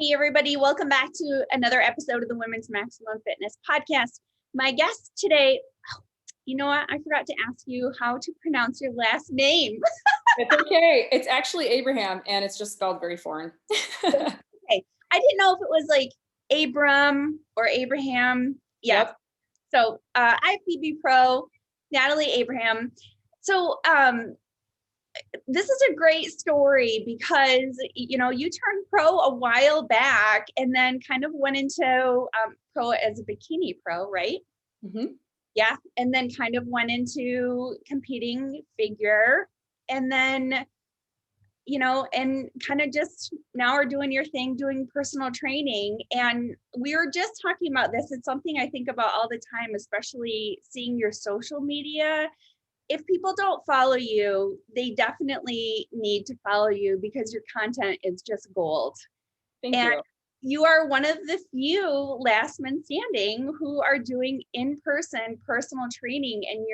Hey, everybody. Welcome back to another episode of the Women's Maximum Fitness Podcast. My guest today, you know what? I forgot to ask you how to pronounce your last name. It's okay. It's actually Abraham, and it's just spelled very foreign. Okay. I didn't know if it was like Abram or Abraham. Yeah. Yep. So IFBB Pro, Natalie Abrhiem. So this is a great story because, you turned pro a while back and then kind of went into pro as a bikini pro, right? Mm-hmm. Yeah. And then kind of went into competing figure and then, and kind of just now are doing your thing, doing personal training. And we were just talking about this. It's something I think about all the time, especially seeing your social media. If people don't follow you, they definitely need to follow you because your content is just gold. Thank And you. you are one of the few last men standing who are doing in-person personal training, and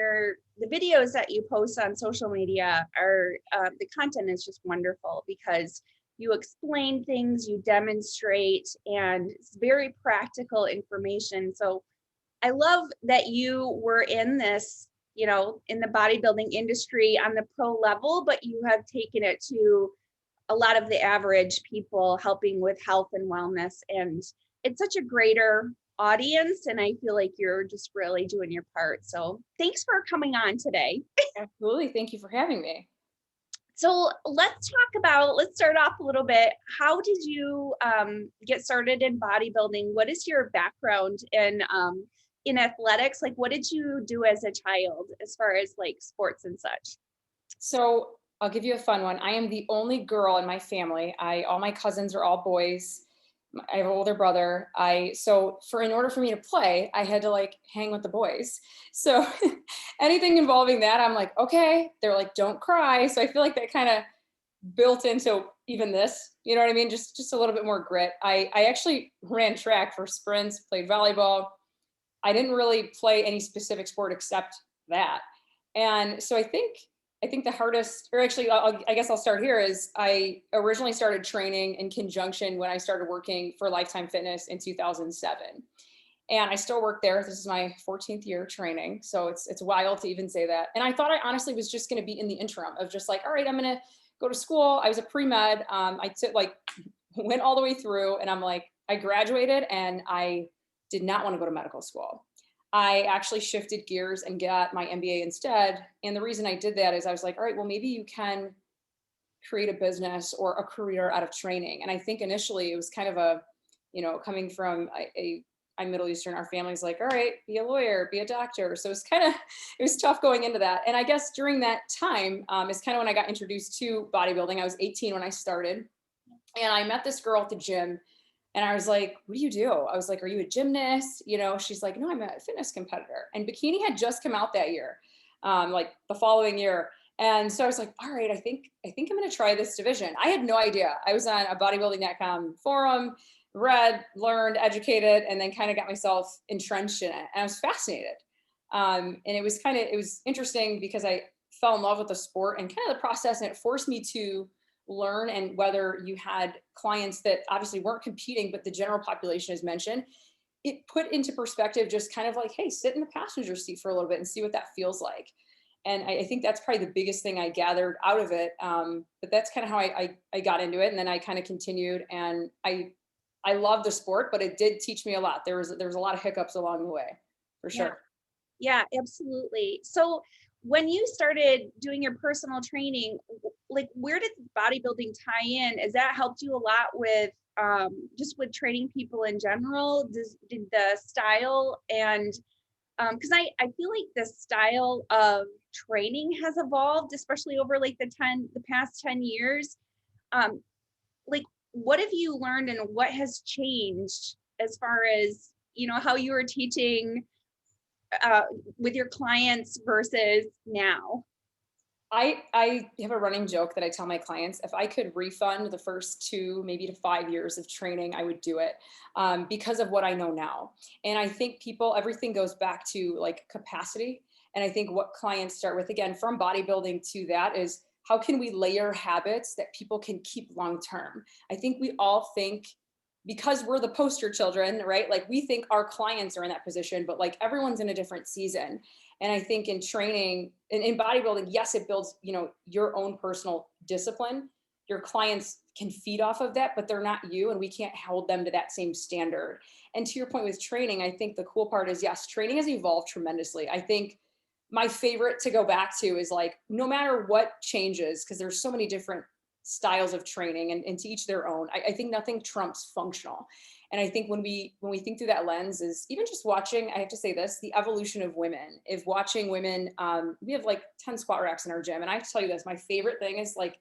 the videos that you post on social media are the content is just wonderful because you explain things, you demonstrate, and it's very practical information. So I love that you were in this, in the bodybuilding industry on the pro level, but you have taken it to a lot of the average people, helping with health and wellness. And it's such a greater audience. And I feel like you're just really doing your part. So thanks for coming on today. Absolutely. Thank you for having me. So let's start off a little bit. How did you get started in bodybuilding? What is your background in athletics? Like, what did you do as a child as far as like sports and such? So I'll give you a fun one. I am the only girl in my family. All my cousins are all boys. I have an older brother. In order for me to play, I had to like hang with the boys. So anything involving that, I'm like, okay. They're like, don't cry. So I feel like that kind of built into even this, you know what I mean? Just a little bit more grit. I actually ran track for sprints, played volleyball. I didn't really play any specific sport except that. And so I think the hardest, or actually, I guess I'll start here, is I originally started training in conjunction when I started working for Lifetime Fitness in 2007. And I still work there. This is my 14th year training. So it's wild to even say that. And I thought I honestly was just going to be in the interim of just like, all right, I'm going to go to school. I was a pre-med. Went all the way through, and I'm like, I graduated and I did not want to go to medical school. I actually shifted gears and got my MBA instead. And the reason I did that is I was like, all right, well, maybe you can create a business or a career out of training. And I think initially it was kind of coming from I'm Middle Eastern, our family's like, all right, be a lawyer, be a doctor. So it was tough going into that. And I guess during that time is kind of when I got introduced to bodybuilding. I was 18 when I started, and I met this girl at the gym. And I was like, what do you do? I was like, are you a gymnast? She's like, no, I'm a fitness competitor. And bikini had just come out that year, like the following year. And so I was like, all right, I think I'm going to try this division. I had no idea. I was on a bodybuilding.com forum, read, learned, educated, and then kind of got myself entrenched in it. And I was fascinated. And it was interesting because I fell in love with the sport and kind of the process. And it forced me to learn, and whether you had clients that obviously weren't competing, but the general population is mentioned, it put into perspective just kind of like, hey, sit in the passenger seat for a little bit and see what that feels like. And I think that's probably the biggest thing I gathered out of it. But that's kind of how I got into it. And then I kind of continued, and I love the sport, but it did teach me a lot. There was a lot of hiccups along the way, for sure. Yeah, absolutely. So when you started doing your personal training, like where did bodybuilding tie in? Has that helped you a lot with just with training people in general? Did the style and because I feel like the style of training has evolved, especially over like the past 10 years. Like what have you learned and what has changed as far as, how you were teaching with your clients versus now? I have a running joke that I tell my clients: if I could refund the first 2, maybe to 5 years of training, I would do it, because of what I know now. And I think everything goes back to like capacity. And I think what clients start with, again, from bodybuilding to that, is how can we layer habits that people can keep long term? I think we all think because we're the poster children, right? Like we think our clients are in that position, but like everyone's in a different season. And I think in training and in bodybuilding, yes, it builds, you know, your own personal discipline. Your clients can feed off of that, but they're not you, and we can't hold them to that same standard. And to your point with training, I think the cool part is, yes, training has evolved tremendously. I think my favorite to go back to is like, no matter what changes, because there's so many different styles of training and to each their own, I think nothing trumps functional. And I think when we think through that lens is even just watching, I have to say this, the evolution of women, if watching women, we have like 10 squat racks in our gym. And I have to tell you this, my favorite thing is like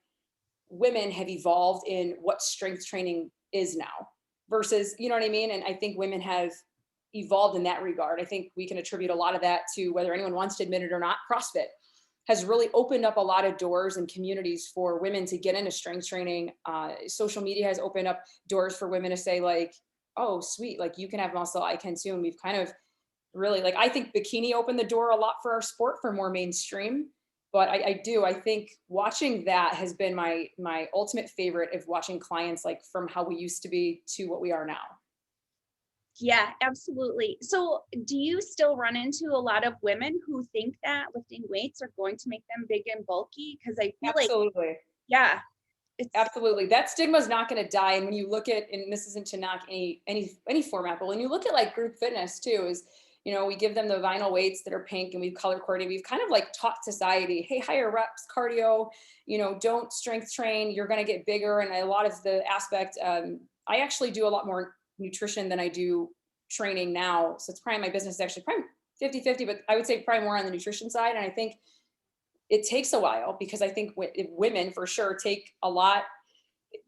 women have evolved in what strength training is now versus, you know what I mean? And I think women have evolved in that regard. I think we can attribute a lot of that to, whether anyone wants to admit it or not, CrossFit has really opened up a lot of doors and communities for women to get into strength training. Social media has opened up doors for women to say like, oh, sweet, like you can have muscle, I can too. And we've kind of really, like, I think bikini opened the door a lot for our sport for more mainstream. But I think watching that has been my ultimate favorite of watching clients, like from how we used to be to what we are now. Yeah, absolutely. So do you still run into a lot of women who think that lifting weights are going to make them big and bulky? Because I feel Absolutely. like, yeah, it's Absolutely. That stigma is not going to die. And when you look at, and this isn't to knock any format, but when you look at like group fitness too, is, you know, we give them the vinyl weights that are pink and we've color coordinated. We've kind of like taught society, hey, higher reps, cardio, you know, don't strength train, you're going to get bigger. And a lot of the aspect, I actually do a lot more nutrition than I do training now. So it's probably, my business is actually probably 50-50, but I would say probably more on the nutrition side. And I think it takes a while because I think women for sure take a lot.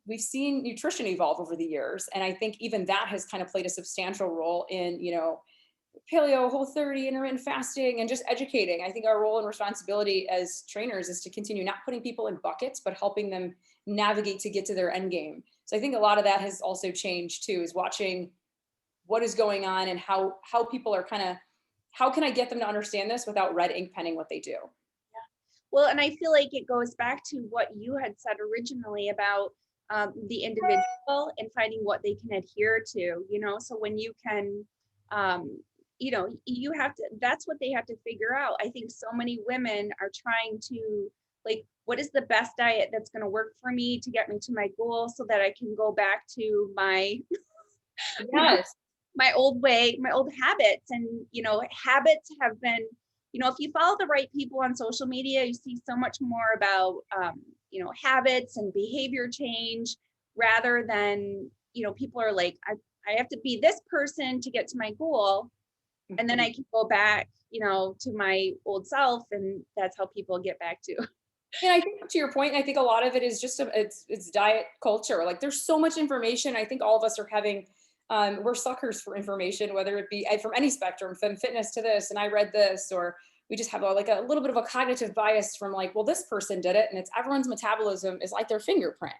We've seen nutrition evolve over the years. And I think even that has kind of played a substantial role in, you know, paleo, Whole30, intermittent fasting, and just educating. I think our role and responsibility as trainers is to continue not putting people in buckets, but helping them navigate to get to their end game. So I think a lot of that has also changed too, is watching what is going on and how people are kind of, how can I get them to understand this without red ink penning what they do? well, and I feel like it goes back to what you had said originally about the individual and finding what they can adhere to, you know, so when you can, you know, you have to, that's what they have to figure out. I think so many women are trying to, like, what is the best diet that's going to work for me to get me to my goal so that I can go back to my, Yes. my old way, my old habits. And, you know, habits have been, you know, if you follow the right people on social media, you see so much more about, you know, habits and behavior change rather than, you know, people are like, I have to be this person to get to my goal. And then I can go back, you know, to my old self. And that's how people get back to. And I think to your point, I think a lot of it is just it's diet culture. Like there's so much information. I think all of us are having, we're suckers for information, whether it be from any spectrum, from fitness to this, and I read this, or we just have like a little bit of a cognitive bias from like, well, this person did it, and it's everyone's metabolism is like their fingerprint.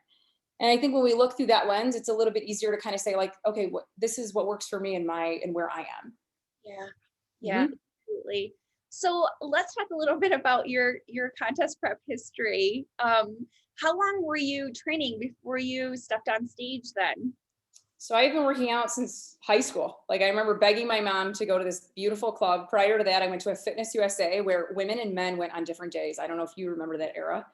And I think when we look through that lens, it's a little bit easier to kind of say like, okay, this is what works for me and where I am. Yeah. Yeah, absolutely. So let's talk a little bit about your contest prep history. How long were you training before you stepped on stage then? So I've been working out since high school. Like I remember begging my mom to go to this beautiful club. Prior to that, I went to a Fitness USA where women and men went on different days. I don't know if you remember that era.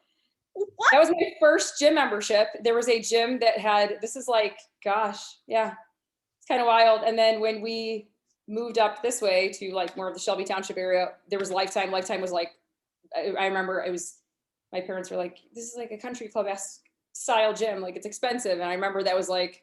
What? That was my first gym membership. There was a gym that had, this is like, gosh, yeah, it's kind of wild. And then when we moved up this way to like more of the Shelby Township area, there was Lifetime. Lifetime was like, I remember it was, my parents were like, this is like a country club-esque style gym. Like it's expensive. And I remember that was like,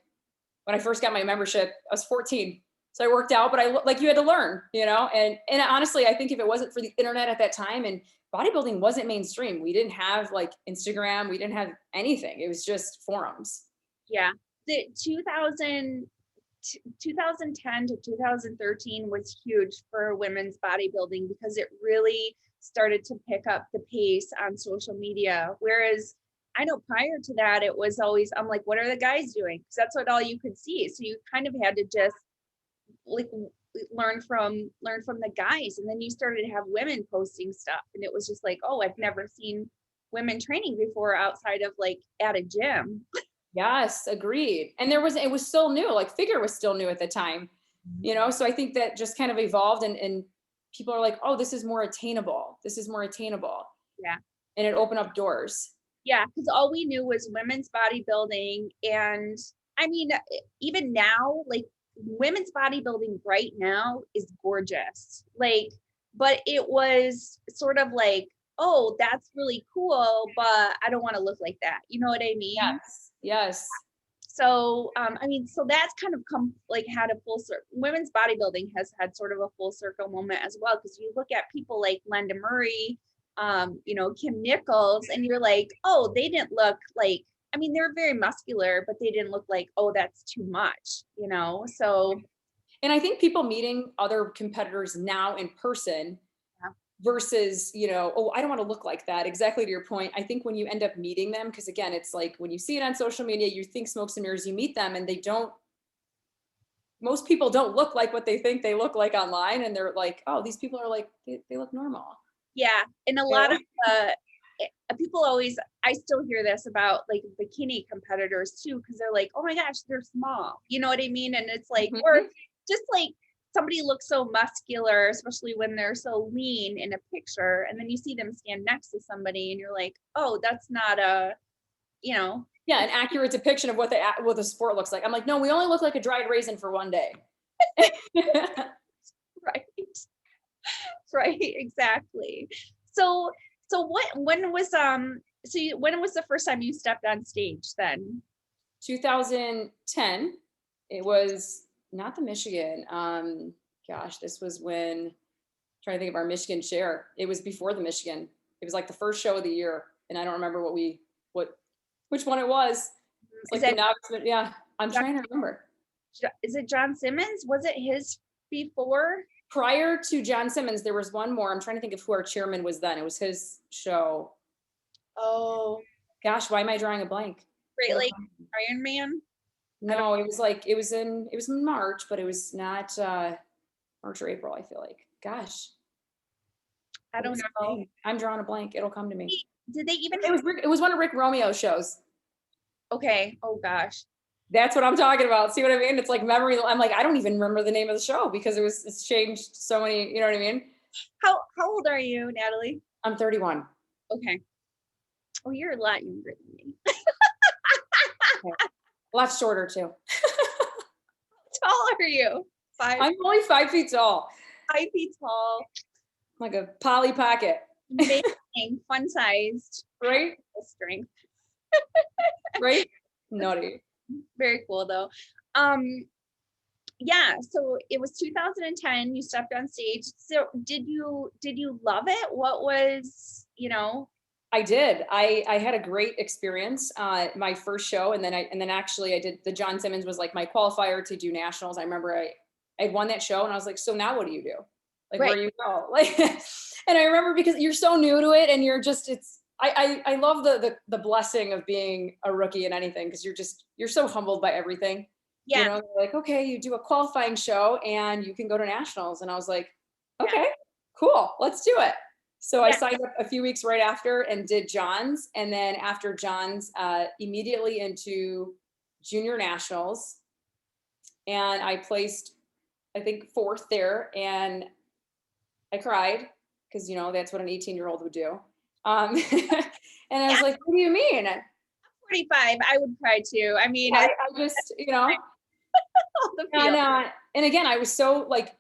when I first got my membership, I was 14. So I worked out, but like you had to learn, you know? And honestly, I think if it wasn't for the internet at that time and bodybuilding wasn't mainstream, we didn't have like Instagram, we didn't have anything. It was just forums. Yeah. The 2010 to 2013 was huge for women's bodybuilding because it really started to pick up the pace on social media. Whereas I know prior to that, it was always, I'm like, what are the guys doing? Because that's what all you could see. So you kind of had to just like learn from the guys. And then you started to have women posting stuff. And it was just like, oh, I've never seen women training before outside of like at a gym. Yes, agreed. And it was still new, like figure was still new at the time, So I think that just kind of evolved and people are like, oh, this is more attainable. This is more attainable. Yeah. And it opened up doors. Yeah, because all we knew was women's bodybuilding. And I mean, even now, like women's bodybuilding right now is gorgeous. Like, but it was sort of like, oh, that's really cool, but I don't want to look like that. You know what I mean? Yes. Yes. So, I mean, so that's kind of had a full circle. Women's bodybuilding has had sort of a full circle moment as well. Cause you look at people like Glenda Murray, Kim Nichols, and you're like, oh, they didn't look like, I mean, they're very muscular, but they didn't look like, oh, that's too much, So. And I think people meeting other competitors now in person versus, oh, I don't want to look like that. Exactly to your point. I think when you end up meeting them, because again, it's like when you see it on social media, you think smokes and mirrors, you meet them and most people don't look like what they think they look like online. And they're like, oh, these people are like, they look normal. Yeah. And a lot of people I still hear this about like bikini competitors too, because they're like, oh my gosh, they're small. You know what I mean? And it's like, or just like somebody looks so muscular, especially when they're so lean in a picture, and then you see them stand next to somebody and you're like, oh, that's not an accurate depiction of what the sport looks like. I'm like, no, we only look like a dried raisin for one day. Right, exactly. So when was the first time you stepped on stage then? 2010. It was not the Michigan. This was when I'm trying to think of our Michigan share. It was before the Michigan. It was like the first show of the year, and I don't remember which one it was. It's like the novice. Yeah, I'm trying to remember. Is it John Simmons? Was it his before? Prior to John Simmons, there was one more. I'm trying to think of who our chairman was then. It was his show. Oh gosh, why am I drawing a blank? Great Lake Iron Man? No, it was in March, but it was not March or April, I feel like. Gosh. I don't know. I'm drawing a blank. It'll come to me. Did they even it was one of Rick Romeo's shows. Okay. Oh gosh. That's what I'm talking about. See what I mean? It's like memory. I'm like, I don't even remember the name of the show because it's changed so many, you know what I mean? How old are you, Natalie? I'm 31. Okay. Oh, you're a lot younger than me. A lot shorter too. How tall are you? I'm only 5 feet tall. 5 feet tall. Like a Polly Pocket. Amazing, fun sized. Right? Strength. Right? Naughty. Very cool though. Yeah, so it was 2010, you stepped on stage. So did you love it? What was, I did. I had a great experience. My first show, and then actually I did the John Simmons was like my qualifier to do nationals. I remember I won that show and I was like, so now what do you do? Like, right. Where do you go? Like, and I remember because you're so new to it and you're just, I love the blessing of being a rookie in anything. Cause you're so humbled by everything. Yeah. Like, okay, you do a qualifying show and you can go to nationals. And I was like, okay, cool. Let's do it. So I signed up a few weeks right after and did John's. And then after John's, immediately into junior nationals. And I placed, I think, 4th there. And I cried because, that's what an 18-year-old would do. And I was like, what do you mean? I'm 45. I would cry too. I mean, I just, and again, I was so like,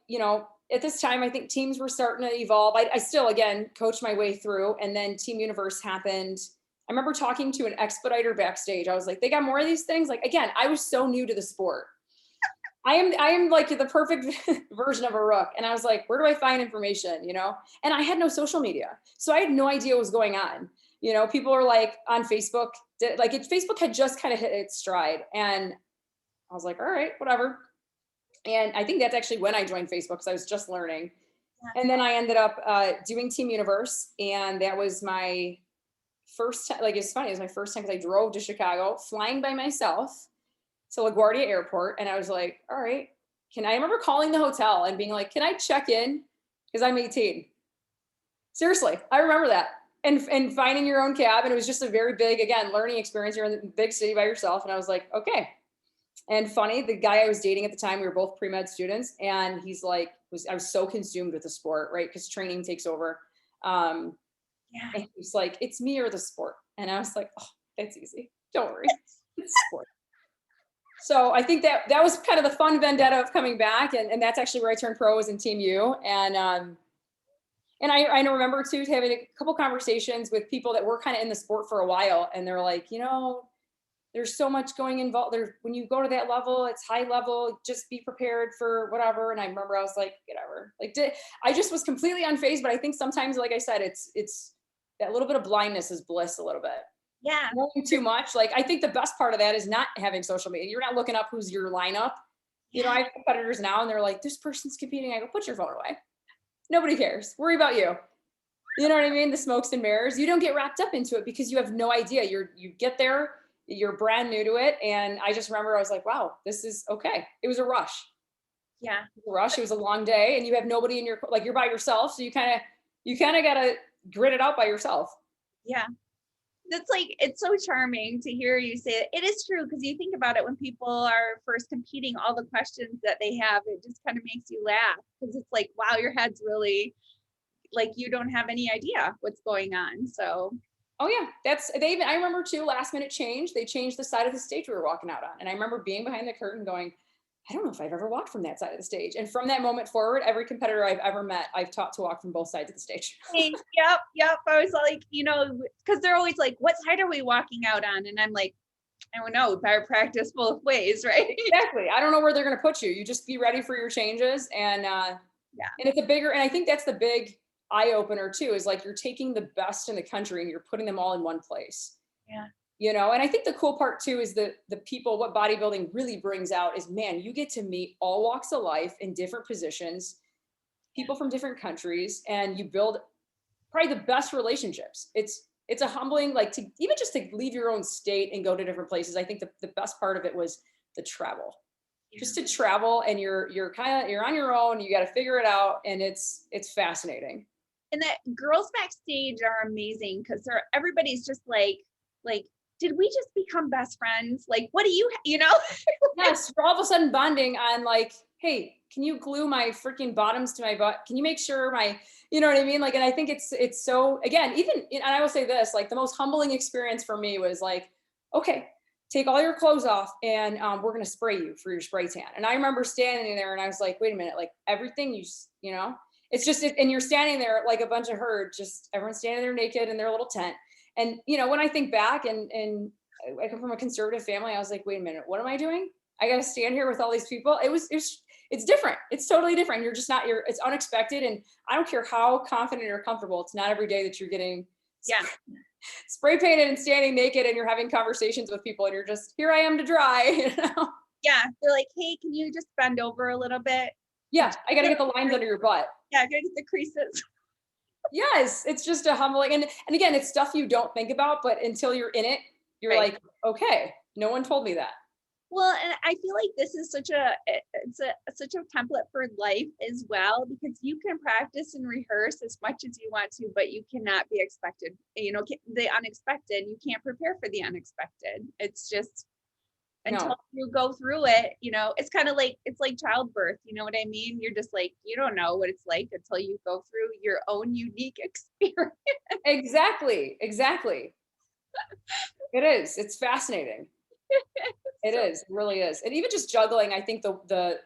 at this time, I think teams were starting to evolve. I still, again, coached my way through, and then Team Universe happened. I remember talking to an expediter backstage. I was like, they got more of these things. Like, again, I was so new to the sport. I am like the perfect version of a rook. And I was like, where do I find information, And I had no social media. So I had no idea what was going on. People are like on Facebook, Facebook had just kind of hit its stride. And I was like, all right, whatever. And I think that's actually when I joined Facebook because I was just learning. Yeah. And then I ended up doing Team Universe. And that was my first time. Like, it's funny. It was my first time because I drove to Chicago, flying by myself to LaGuardia Airport. And I was like, all right, I remember calling the hotel and being like, can I check in? Because I'm 18. Seriously, I remember that. and finding your own cab. And it was just a very big, again, learning experience. You're in the big city by yourself. And I was like, okay. And funny, the guy I was dating at the time, we were both pre-med students, and he's like, I was so consumed with the sport, right? Because training takes over. Yeah. And he's like, it's me or the sport. And I was like, oh, that's easy. Don't worry. It's sport. So I think that was kind of the fun vendetta of coming back. And that's actually where I turned pro, was in Team U. And I remember too having a couple conversations with people that were kind of in the sport for a while. And they're like, there's so much going involved there. When you go to that level, it's high level, just be prepared for whatever. And I remember I was like, whatever. I just was completely unfazed. But I think sometimes, like I said, it's that little bit of blindness is bliss a little bit. Yeah. Knowing too much. Like, I think the best part of that is not having social media. You're not looking up who's your lineup. I have competitors now and they're like, this person's competing. I go, put your phone away. Nobody cares. Worry about you. You know what I mean? The smokes and mirrors. You don't get wrapped up into it because you have no idea. You get there, you're brand new to it. And I just remember I was like, wow, this is okay. It was a rush. Yeah. It was a rush. It was a long day and you have nobody in you're by yourself. So you kind of got to grit it out by yourself. Yeah. That's it's so charming to hear you say it. It is true, because you think about it, when people are first competing, all the questions that they have, it just kind of makes you laugh, because it's like, wow, your head's really you don't have any idea what's going on. So oh yeah, I remember too, last minute change. They changed the side of the stage we were walking out on. And I remember being behind the curtain going, I don't know if I've ever walked from that side of the stage. And from that moment forward, every competitor I've ever met, I've taught to walk from both sides of the stage. Yep. I was like, because they're always like, what side are we walking out on? And I'm like, I don't know, better practice both ways, right? Exactly. I don't know where they're going to put you. You just be ready for your changes. And and it's and I think that's the big eye opener too, is like, you're taking the best in the country and you're putting them all in one place. Yeah. And I think the cool part too is the people, what bodybuilding really brings out is, man, you get to meet all walks of life in different positions, people from different countries, and you build probably the best relationships. It's a humbling, to even just to leave your own state and go to different places. I think the best part of it was the travel. Yeah. Just to travel, and you're on your own, you got to figure it out. And it's fascinating. And that girls backstage are amazing, because everybody's just like, did we just become best friends? Like, what do you? Yes, we're all of a sudden bonding on hey, can you glue my freaking bottoms to my butt? Can you make sure you know what I mean? And I think it's so, again, and I will say this, the most humbling experience for me was okay, take all your clothes off and we're going to spray you for your spray tan. And I remember standing there and I was like, wait a minute, everything it's just, and you're standing there like a bunch of herd, just everyone's standing there naked in their little tent. And, when I think back and I come from a conservative family, I was like, wait a minute, what am I doing? I got to stand here with all these people. It's different. It's totally different. You're just it's unexpected. And I don't care how confident or comfortable, it's not every day that you're getting spray painted and standing naked and you're having conversations with people and you're just, here I am to dry, Yeah. They're like, hey, can you just bend over a little bit? Yeah. I got to get the lines under your butt. Yeah. I got to get the creases. Yes. It's just a humbling. And again, it's stuff you don't think about, but until you're in it, you're like, okay, no one told me that. Well, and I feel like this is such a template for life as well, because you can practice and rehearse as much as you want to, but you cannot be expected, the unexpected. You can't prepare for the unexpected. It's just until you go through it, it's kind of it's like childbirth. You know what I mean? You're just you don't know what it's like until you go through your own unique experience. Exactly. It is. It's fascinating. It is. It really is. And even just juggling, I think the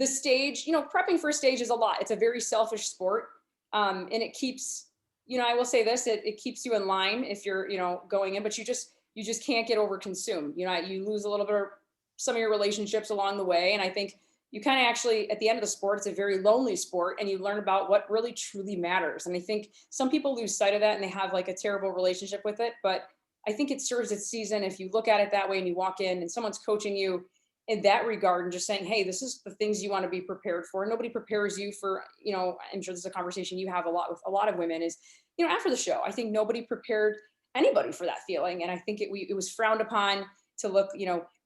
stage, prepping for a stage is a lot. It's a very selfish sport. And it keeps, I will say this, it keeps you in line if you're, going in, but you just can't get over consumed. You lose a little bit of some of your relationships along the way. And I think you kind of actually, at the end of the sport, it's a very lonely sport, and you learn about what really truly matters. And I think some people lose sight of that and they have a terrible relationship with it. But I think it serves its season if you look at it that way and you walk in and someone's coaching you in that regard and just saying, hey, this is the things you want to be prepared for. Nobody prepares you for, I'm sure this is a conversation you have a lot with a lot of women is, after the show, I think nobody prepared anybody for that feeling. And I think it was frowned upon to look,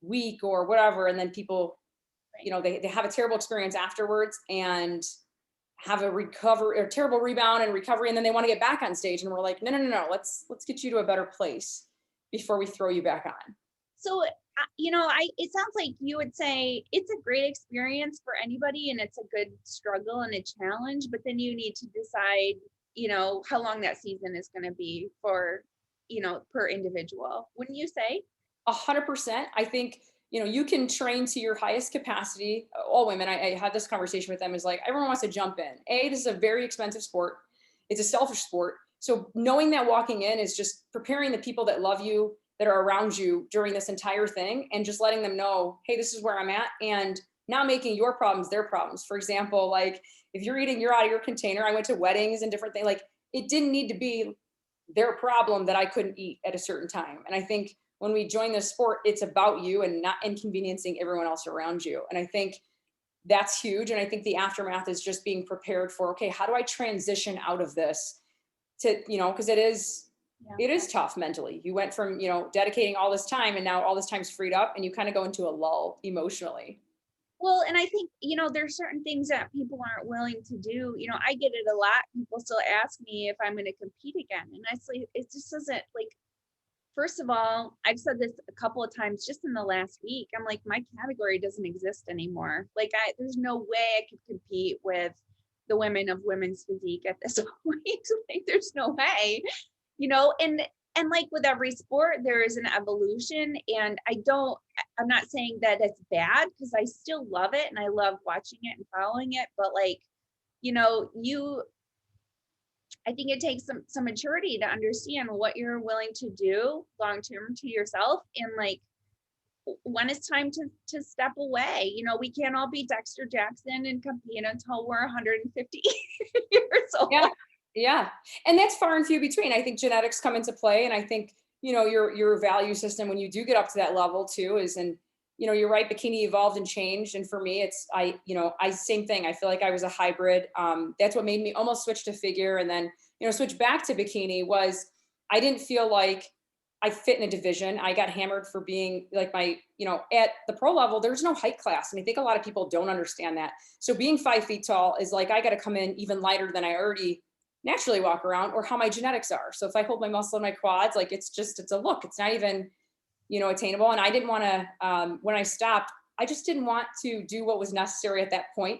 weak or whatever. And then people, they have a terrible experience afterwards. And have a recovery or terrible rebound and recovery, and then they want to get back on stage, and we're like, no, no, no, no, let's get you to a better place before we throw you back on. So, it sounds like you would say it's a great experience for anybody and it's a good struggle and a challenge, but then you need to decide, how long that season is going to be for, per individual. Wouldn't you say? 100%. I think, you can train to your highest capacity. All women, I had this conversation with them, is like, everyone wants to jump in. This is a very expensive sport. It's a selfish sport. So knowing that walking in is just preparing the people that love you, that are around you during this entire thing, and just letting them know, hey, this is where I'm at, and not making your problems their problems. For example, like if you're eating, you're out of your container. I went to weddings and different things. Like it didn't need to be their problem that I couldn't eat at a certain time. And I think when we join this sport, it's about you and not inconveniencing everyone else around you. And I think that's huge. And I think the aftermath is just being prepared for, okay, how do I transition out of this to, because it is tough mentally. You went from, dedicating all this time, and now all this time's freed up, and you kind of go into a lull emotionally. Well, and I think, there's certain things that people aren't willing to do. I get it a lot. People still ask me if I'm going to compete again. And I say, it just doesn't, like, first of all, I've said this a couple of times just in the last week. I'm like, my category doesn't exist anymore. Like, there's no way I could compete with the women of women's physique at this point. Like, there's no way, and like with every sport, there is an evolution. And I'm not saying that it's bad, because I still love it and I love watching it and following it. But like, I think it takes some maturity to understand what you're willing to do long term to yourself, and like when it's time to step away. We can't all be Dexter Jackson and compete until we're 150 years old. Yeah. And that's far and few between. I think genetics come into play. And I think, your value system, when you do get up to that level too, is, and, you're right, bikini evolved and changed. And for me, it's, same thing. I feel like I was a hybrid. That's what made me almost switch to figure. And then, switch back to bikini was, I didn't feel like I fit in a division. I got hammered for being like at the pro level, there's no height class. And I think a lot of people don't understand that. So being 5 feet tall is like, I got to come in even lighter than I already naturally walk around, or how my genetics are. So if I hold my muscle in my quads, like it's a look, it's not even, attainable. And I didn't want to, when I stopped, I just didn't want to do what was necessary at that point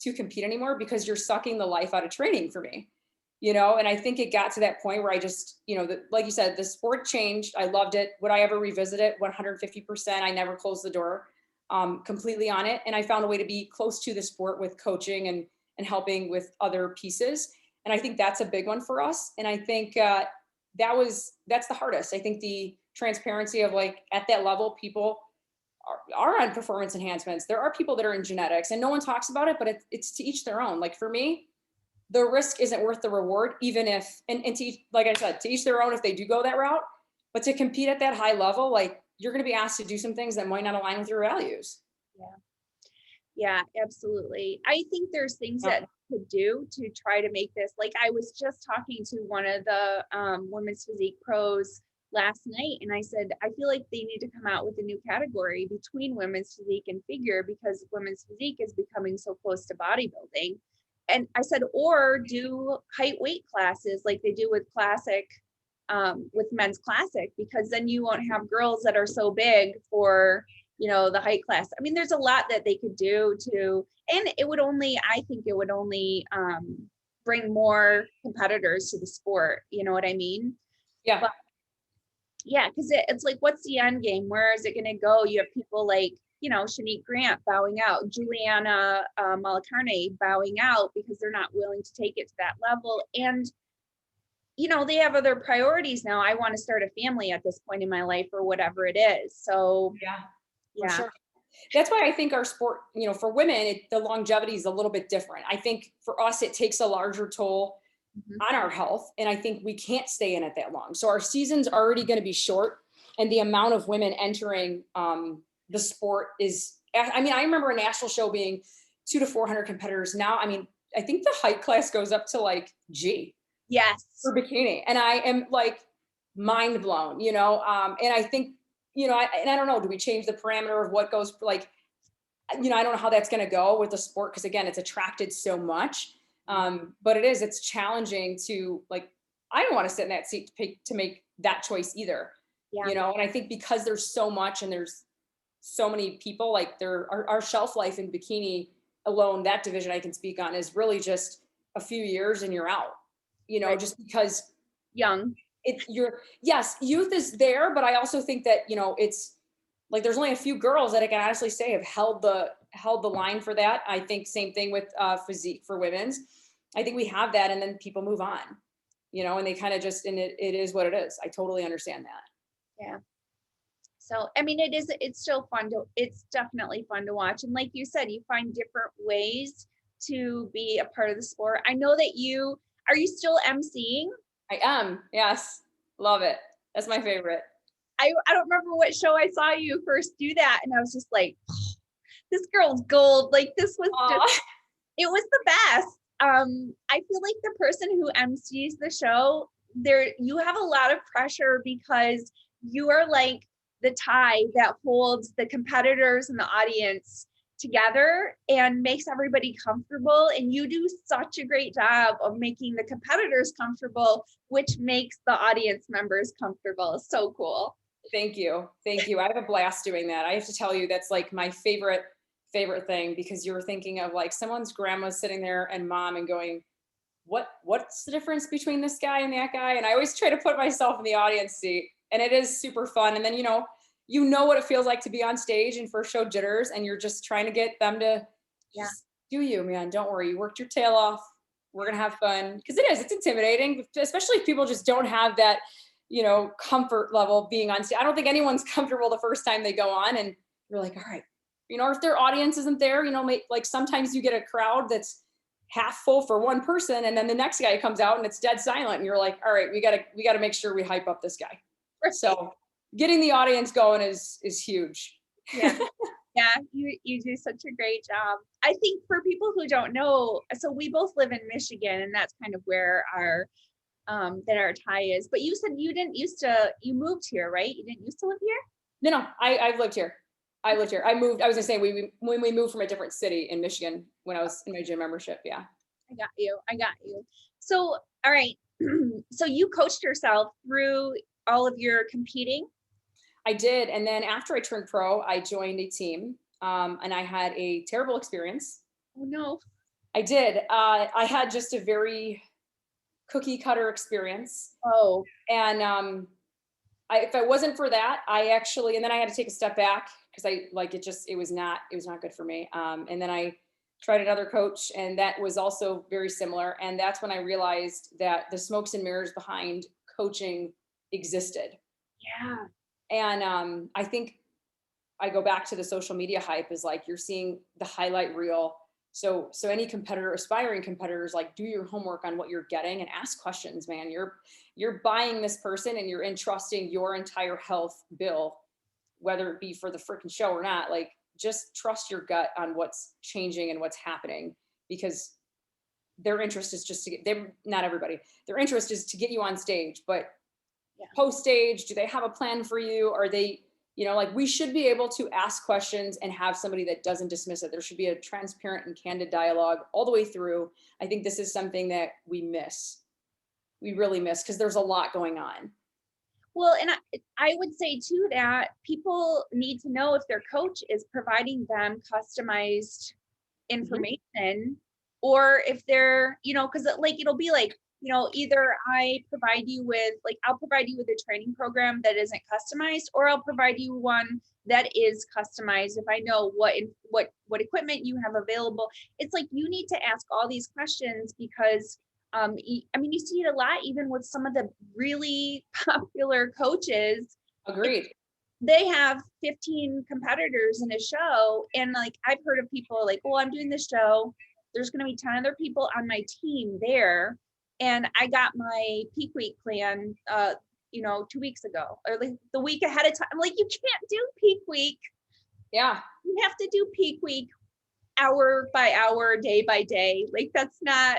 to compete anymore, because you're sucking the life out of training for me, and I think it got to that point where I just, like you said, the sport changed. I loved it. Would I ever revisit it? 150%. I never closed the door completely on it. And I found a way to be close to the sport with coaching and helping with other pieces. And I think that's a big one for us. And I think that's the hardest. I think the transparency of, like, at that level, people are on performance enhancements. There are people that are in genetics, and no one talks about it, but it's to each their own. Like for me, the risk isn't worth the reward, even if, and to each, like I said, to each their own if they do go that route. But to compete at that high level, like, you're going to be asked to do some things that might not align with your values. Yeah, absolutely. I think there's things that could do to try to make this, like, I was just talking to one of the women's physique pros last night, and I said, I feel like they need to come out with a new category between women's physique and figure, because women's physique is becoming so close to bodybuilding. And I said, or do height weight classes like they do with classic, with men's classic, because then you won't have girls that are so big for, the height class. I mean, there's a lot that they could do to, and I think it would only bring more competitors to the sport. You know what I mean? Yeah. But yeah, because it's like, what's the end game? Where is it going to go? You have people like, Shanique Grant bowing out, Juliana Malacarne bowing out because they're not willing to take it to that level. And, they have other priorities now. I want to start a family at this point in my life, or whatever it is. So For sure. That's why I think our sport, for women, the longevity is a little bit different. I think for us, it takes a larger toll on our health. And I think we can't stay in it that long. So our season's already going to be short. And the amount of women entering the sport is, I remember a national show being 200 to 400 competitors. Now, I think the height class goes up to like G. Yes. For bikini. And I am like mind blown, and I think, I don't know, do we change the parameter of what goes, like, I don't know how that's going to go with the sport, because again, it's attracted so much. But it's challenging to like, I don't want to sit in that seat to make that choice either, Yeah. you know? And I think because there's so much and there's so many people, like our shelf life in bikini alone, that division I can speak on is really just a few years and you're out, you know, Right. just because Young. yes, youth is there, but I also think that, you know, it's like there's only a few girls that I can honestly say have held the line for that. I think same thing with physique for women's. I think we have that, and then people move on, you know, and they kind of just, and it is what it is. I totally understand that. Yeah. So, I mean, it's still it's definitely fun to watch. And like you said, you find different ways to be a part of the sport. I know that are you still emceeing? I am, yes, love it. That's my favorite. I don't remember what show I saw you first do that. And I was just like, this girl's gold. Like this was it was the best. I feel like the person who MCs the show, you have a lot of pressure because you are like the tie that holds the competitors and the audience together and makes everybody comfortable. And you do such a great job of making the competitors comfortable, which makes the audience members comfortable. So cool. Thank you. Thank you. I have a blast doing that. I have to tell you, that's like my favorite thing, because you're thinking of like someone's grandma sitting there and mom and going, what's the difference between this guy and that guy? And I always try to put myself in the audience seat, and it is super fun. And then, you know what it feels like to be on stage and first show jitters, and you're just trying to get them to just do you, man. Don't worry. You worked your tail off. We're going to have fun. Because it's intimidating, especially if people just don't have that, you know, comfort level being on stage. I don't think anyone's comfortable the first time they go on, and you're like, all right, you know, if their audience isn't there, you know, like sometimes you get a crowd that's half full for one person, and then the next guy comes out and it's dead silent, and you're like, all right, we gotta make sure we hype up this guy. So getting the audience going is huge. Yeah. Yeah, you do such a great job. I think for people who don't know, so we both live in Michigan, and that's kind of where our tie is. But you said you moved here, right? You didn't used to live here? No, I've lived here. I lived here. I was gonna say when we moved from a different city in Michigan when I was in my gym membership. Yeah. I got you. So, all right. So you coached yourself through all of your competing? I did. And then after I turned pro, I joined a team, and I had a terrible experience. Oh no. I did. I had just a very cookie cutter experience. Oh. And if it wasn't for that, and then I had to take a step back because it was not good for me. And then I tried another coach, and that was also very similar. And that's when I realized that the smokes and mirrors behind coaching existed. Yeah. And I think I go back to the social media hype, is like, you're seeing the highlight reel. So any aspiring competitors, like, do your homework on what you're getting and ask questions, man. You're buying this person and you're entrusting your entire health bill, whether it be for the freaking show or not. Like, just trust your gut on what's changing and what's happening, because their interest is just to get them, not everybody, their interest is to get you on stage, but post stage, do they have a plan for you? Are they, you know, like, we should be able to ask questions and have somebody that doesn't dismiss it. There should be a transparent and candid dialogue all the way through. I think this is something that we really miss, because there's a lot going on. Well, and I would say too that people need to know if their coach is providing them customized information, or if they're, you know, because like it'll be like, you know, either I'll provide you with a training program that isn't customized, or I'll provide you one that is customized if I know what equipment you have available. It's like you need to ask all these questions because I mean, you see it a lot, even with some of the really popular coaches. Agreed. They have 15 competitors in a show. And like, I've heard of people like, well, I'm doing this show. There's going to be 10 other people on my team there. And I got my peak week plan, 2 weeks ago, or like the week ahead of time. I'm like, you can't do peak week. Yeah. You have to do peak week hour by hour, day by day. Like, that's not.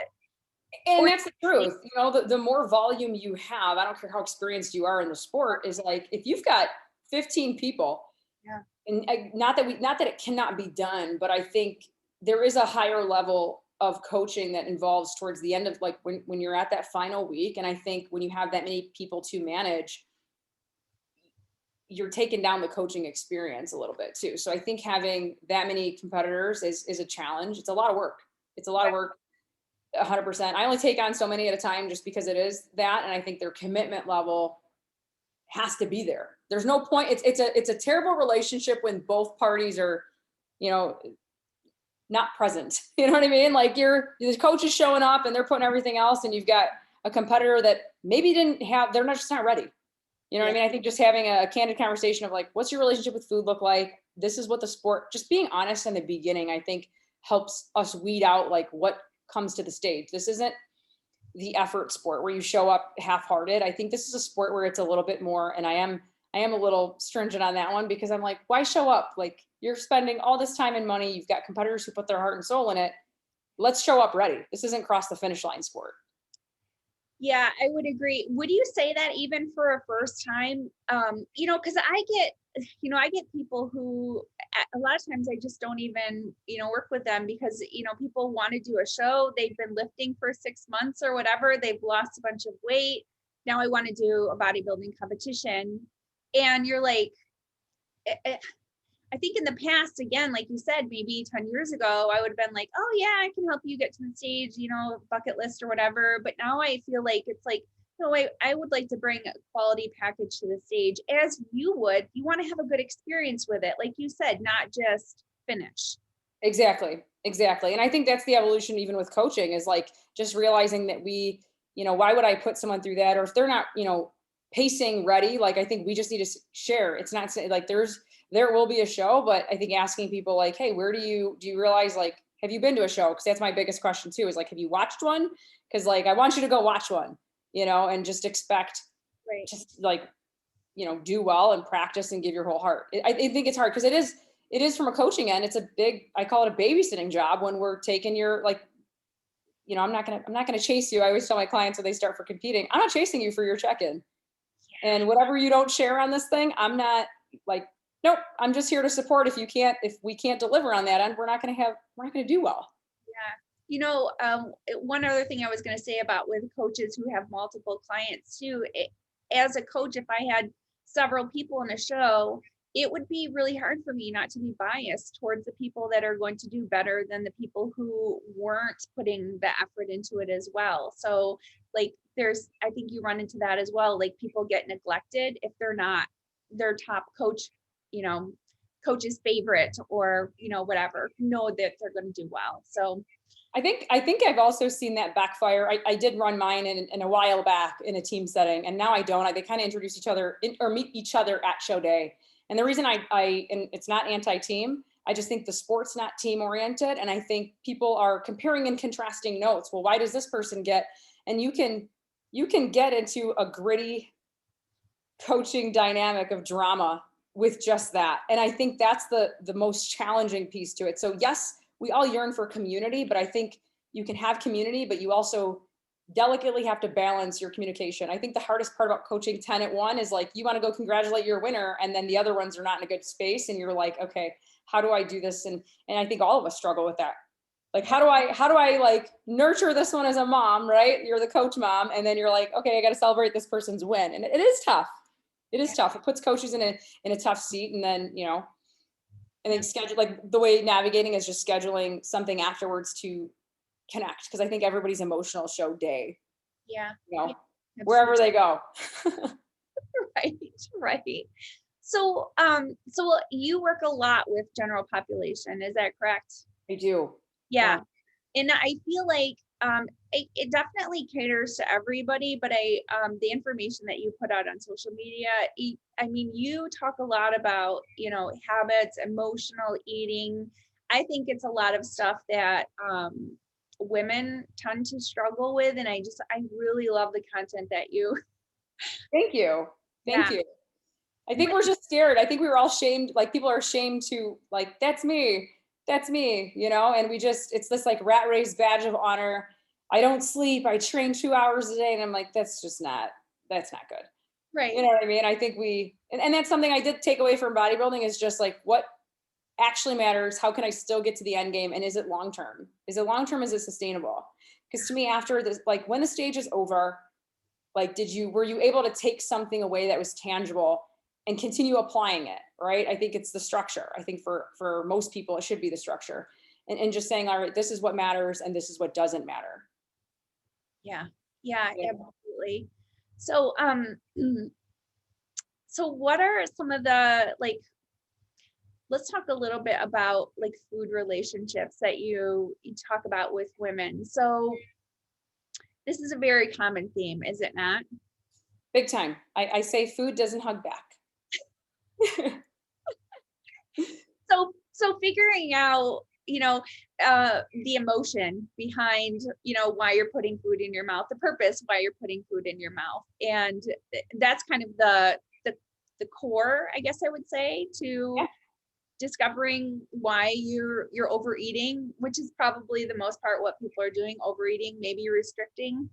And that's the truth. You know, the more volume you have, I don't care how experienced you are in the sport, is like, if you've got 15 people, and not that it cannot be done, but I think there is a higher level of coaching that involves towards the end of like when you're at that final week. And I think when you have that many people to manage, you're taking down the coaching experience a little bit too. So I think having that many competitors is a challenge. It's a lot of work. It's a lot of work. 100%. I only take on so many at a time just because it is that. And I think their commitment level has to be there. There's no point. It's a terrible relationship when both parties are, not present. You know what I mean? Like the coach is showing up and they're putting everything else, and you've got a competitor that maybe they're not just not ready. You know what I mean? I think just having a candid conversation of like, what's your relationship with food look like? This is what the sport, just being honest in the beginning, I think helps us weed out like what comes to the stage. This isn't the effort sport where you show up half-hearted. I think this is a sport where it's a little bit more, and I am a little stringent on that one because I'm like, why show up? Like you're spending all this time and money. You've got competitors who put their heart and soul in it. Let's show up ready. This isn't cross the finish line sport. Yeah, I would agree. Would you say that even for a first time, because I get people who a lot of times I just don't even, work with them because, people want to do a show. They've been lifting for 6 months or whatever. They've lost a bunch of weight. Now I want to do a bodybuilding competition. And you're like, I think in the past, again, like you said, maybe 10 years ago, I would have been like, oh yeah, I can help you get to the stage, bucket list or whatever. But now I feel like it's like, no, I would like to bring a quality package to the stage as you would. You want to have a good experience with it. Like you said, not just finish. Exactly. And I think that's the evolution even with coaching is like just realizing that why would I put someone through that? Or if they're not, pacing ready, like I think we just need to share. It's not like there will be a show, but I think asking people like, hey, where do you realize, like, have you been to a show? Because that's my biggest question too, is like, have you watched one? Because like, I want you to go watch one, and just expect, right. Just like, do well and practice and give your whole heart. I think it's hard because it is from a coaching end. It's I call it a babysitting job when we're taking your, like, I'm not going to chase you. I always tell my clients when they start for competing, I'm not chasing you for your check-in. Yeah. And whatever you don't share on this thing, I'm not like, nope, I'm just here to support. If we can't deliver on that end, we're not going to do well. Yeah. One other thing I was going to say about with coaches who have multiple clients too, as a coach, if I had several people in a show, it would be really hard for me not to be biased towards the people that are going to do better than the people who weren't putting the effort into it as well. So like I think you run into that as well. Like people get neglected if they're not their top coach, coach's favorite or, whatever, know that they're going to do well. So I think I've also seen that backfire. I did run mine in a while back in a team setting, and now I don't. They kind of introduce each other or meet each other at show day. And the reason and it's not anti-team, I just think the sport's not team oriented. And I think people are comparing and contrasting notes. Well, why does this person get? And you can get into a gritty coaching dynamic of drama with just that. And I think that's the most challenging piece to it. So yes, we all yearn for community, but I think you can have community, but you also delicately have to balance your communication. I think the hardest part about coaching 10 at 1 is like, you want to go congratulate your winner, and then the other ones are not in a good space. And you're like, okay, how do I do this? And I think all of us struggle with that. Like, how do I like nurture this one as a mom, right? You're the coach mom. And then you're like, okay, I got to celebrate this person's win. And it is tough. It is tough. It puts coaches in a tough seat. And then, and then schedule, like the way navigating is just scheduling something afterwards to connect. Cause I think everybody's emotional show day. Yeah. Wherever they go. Right. So you work a lot with general population. Is that correct? I do. Yeah. And I feel like it definitely caters to everybody, but the information that you put out on social media, you talk a lot about, habits, emotional eating. I think it's a lot of stuff that women tend to struggle with. And I really love the content that you. Thank you. Thank you. I think we're just scared. I think we were all shamed. Like people are ashamed to like, that's me, and it's this like rat race badge of honor. I don't sleep. I train 2 hours a day. And I'm like, that's not good. Right. You know what I mean? I think and that's something I did take away from bodybuilding is just like, what actually matters? How can I still get to the end game? And is it long-term? Is it long-term? Is it sustainable? Because to me, after this, like when the stage is over, like, were you able to take something away that was tangible and continue applying it? Right. I think it's the structure. I think for most people, it should be the structure and just saying, all right, this is what matters and this is what doesn't matter. Yeah. Yeah. Absolutely. So, so what are some of the, like, let's talk a little bit about like food relationships that you talk about with women. So this is a very common theme, is it not? Big time. I say food doesn't hug back. So figuring out, the emotion behind, why you're putting food in your mouth, the purpose why you're putting food in your mouth. And that's kind of the core, I guess I would say, to Yeah. discovering why you're overeating, which is probably the most part what people are doing, overeating, maybe restricting.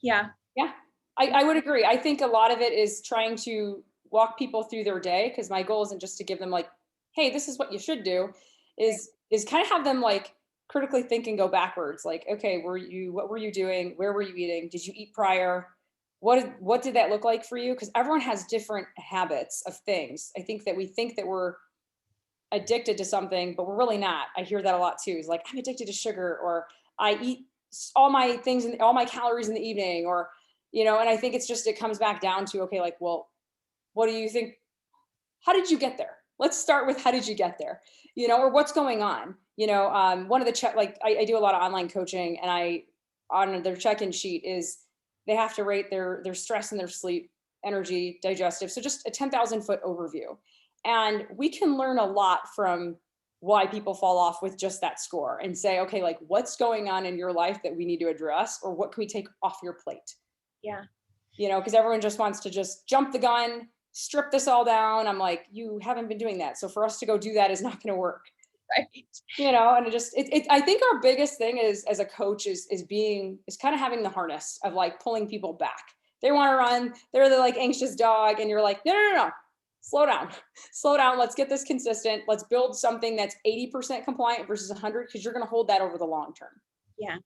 Yeah. Yeah, I would agree. I think a lot of it is trying to walk people through their day, because my goal isn't just to give them like, hey, this is what you should do, is kind of have them like critically think and go backwards. Like, okay, what were you doing? Where were you eating? Did you eat prior? What did that look like for you? Because everyone has different habits of things. I think that we think that we're addicted to something, but we're really not. I hear that a lot too. Is like, I'm addicted to sugar, or I eat all my things and all my calories in the evening, or and I think it comes back down to, okay, like, well, what do you think? How did you get there? Let's start with how did you get there? Or what's going on? One of the like I do a lot of online coaching, and on their check-in sheet is they have to rate their stress and their sleep, energy, digestive. So just a 10,000 foot overview. And we can learn a lot from why people fall off with just that score and say, okay, like what's going on in your life that we need to address, or what can we take off your plate? Yeah. Because everyone just wants to just jump the gun, strip this all down. I'm like, you haven't been doing that. So for us to go do that is not going to work. Right. And I think our biggest thing is as a coach is kind of having the harness of like pulling people back. They want to run. They're the like anxious dog. And you're like, no. Slow down. Let's get this consistent. Let's build something that's 80% compliant versus 100, because you're going to hold that over the long term. Yeah.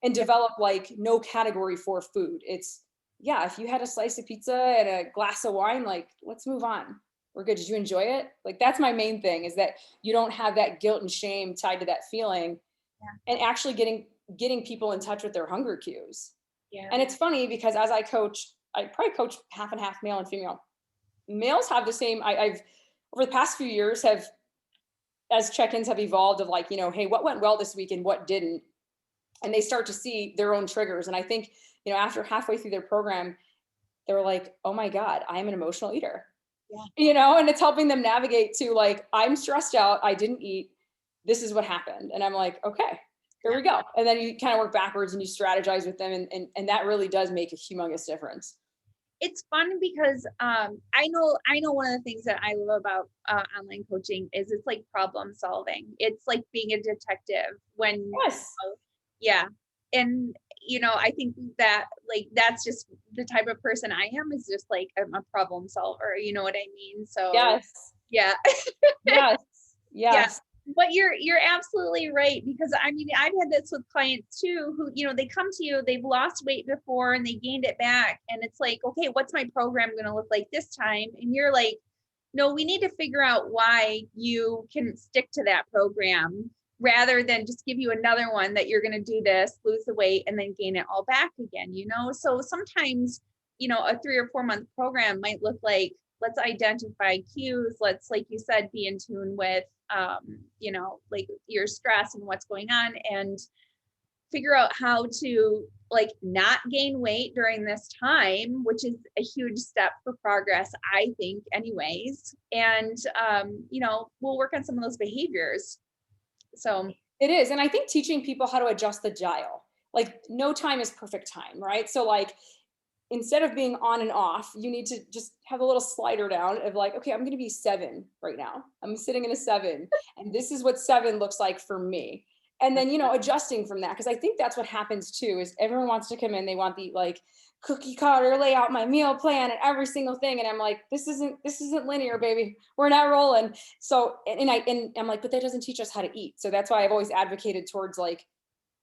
And develop like no category for food. It's, yeah, if you had a slice of pizza and a glass of wine, like, let's move on. We're good. Did you enjoy it? Like, that's my main thing, is that you don't have that guilt and shame tied to that feeling. Yeah. And actually getting people in touch with their hunger cues. Yeah. And it's funny because as I probably coach half and half male and female. Males have the same, I've over the past few years as check-ins have evolved of like, hey, what went well this week and what didn't? And they start to see their own triggers. And I think, after halfway through their program, they're like, oh my God, I'm an emotional eater. Yeah. And it's helping them navigate to like, I'm stressed out. I didn't eat. This is what happened. And I'm like, okay, here we go. And then you kind of work backwards and you strategize with them. And that really does make a humongous difference. It's fun because I know one of the things that I love about online coaching is it's like problem solving. It's like being a detective when, yes. Yeah. And, I think that like, that's just the type of person I am, is just like, I'm a problem solver. You know what I mean? So yes. Yeah. Yes. Yeah. But you're absolutely right, because I mean, I've had this with clients too, who, they come to you, they've lost weight before and they gained it back. And it's like, okay, what's my program going to look like this time? And you're like, no, we need to figure out why you can stick to that program, rather than just give you another one that you're going to do this, lose the weight, and then gain it all back again, So sometimes, a 3 or 4 month program might look like, let's identify cues. Let's, like you said, be in tune with, like your stress and what's going on, and figure out how to like not gain weight during this time, which is a huge step for progress, I think anyways. And, we'll work on some of those behaviors. So it is. And I think teaching people how to adjust the dial, like no time is perfect time, right? So like, instead of being on and off, you need to just have a little slider down of like, okay, I'm going to be 7 right now. I'm sitting in a 7, and this is what 7 looks like for me. And then, adjusting from that. Cause I think that's what happens too, is everyone wants to come in. They want the like cookie cutter, lay out my meal plan and every single thing. And I'm like, this isn't linear, baby. We're not rolling. So, and I'm like, but that doesn't teach us how to eat. So that's why I've always advocated towards like,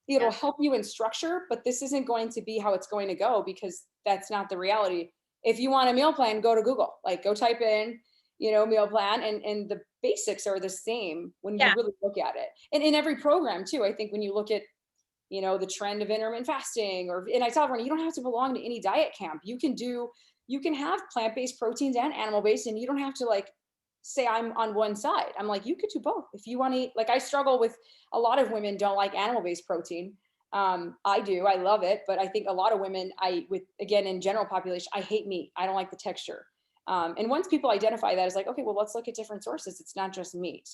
it'll Yeah. help you in structure, but this isn't going to be how it's going to go because that's not the reality. If you want a meal plan, go to Google, like go type in, meal plan, and the basics are the same when you Yeah. really look at it. And in every program too, I think when you look at, the trend of intermittent fasting, and I tell everyone, you don't have to belong to any diet camp. You can have plant-based proteins and animal-based, and you don't have to like say I'm on one side. I'm like, you could do both. If you want to eat, like I struggle with a lot of women don't like animal-based protein. I do, I love it. But I think a lot of women, again, in general population, I hate meat. I don't like the texture. And once people identify that as like, okay, well, let's look at different sources. It's not just meat,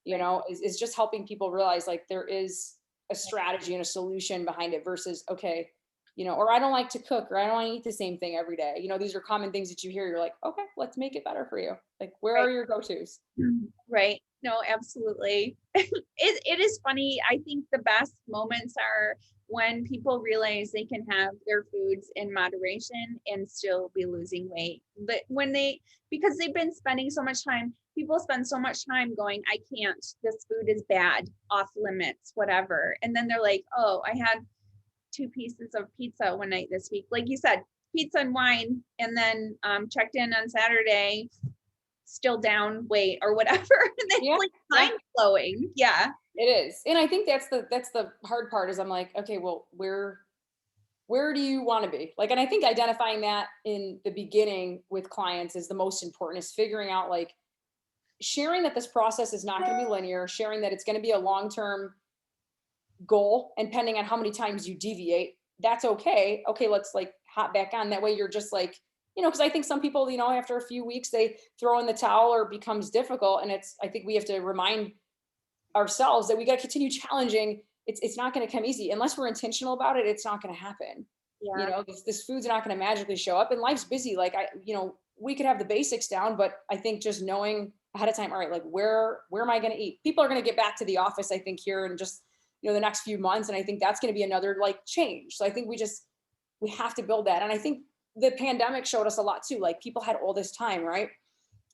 Right. is just helping people realize like there is a strategy and a solution behind it versus, okay, or I don't like to cook, or I don't want to eat the same thing every day. These are common things that you hear. You're like, okay, let's make it better for you. Like, where Right. are your go-tos? Right. No, absolutely. It is funny. I think the best moments are when people realize they can have their foods in moderation and still be losing weight. But because they've been spending so much time, people spend so much time going, I can't, this food is bad, off limits, whatever. And then they're like, oh, I had 2 pieces of pizza one night this week. Like you said, pizza and wine, and then checked in on Saturday, still down weight or whatever. And it's Yeah, like yeah, mind blowing. Yeah. it is. And I think that's the hard part is I'm like, okay, well, where do you want to be? Like, and I think identifying that in the beginning with clients is the most important, is figuring out like sharing that this process is not going to be linear, sharing that it's going to be a long-term goal, and depending on how many times you deviate, that's okay. Okay, let's like hop back on. That way you're just like, because I think some people, after a few weeks, they throw in the towel or it becomes difficult. And I think we have to remind ourselves that we got to continue challenging. It's not going to come easy unless we're intentional about it. It's not going to happen. Yeah. This food's not going to magically show up, and life's busy. Like we could have the basics down, but I think just knowing ahead of time, all right, like where am I going to eat? People are going to get back to the office, I think, here in just, the next few months. And I think that's going to be another like change. So I think we have to build that. And I think the pandemic showed us a lot too. Like people had all this time, right?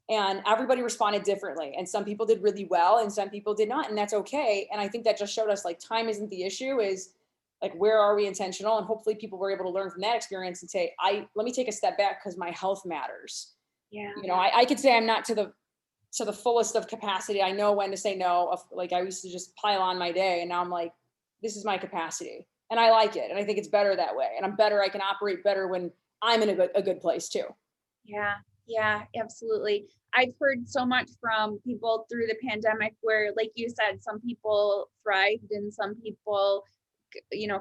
And everybody responded differently, and some people did really well and some people did not, and that's okay. And I think that just showed us like time isn't the issue, is like where are we intentional, and hopefully people were able to learn from that experience and say, let me take a step back because my health matters. Yeah. I could say I'm not to the fullest of capacity. I know when to say no. Like I used to just pile on my day, and now I'm like, this is my capacity and I like it, and I think it's better that way, and I can operate better when I'm in a good place too. Yeah. Yeah, absolutely. I've heard so much from people through the pandemic where, like you said, some people thrived and some people,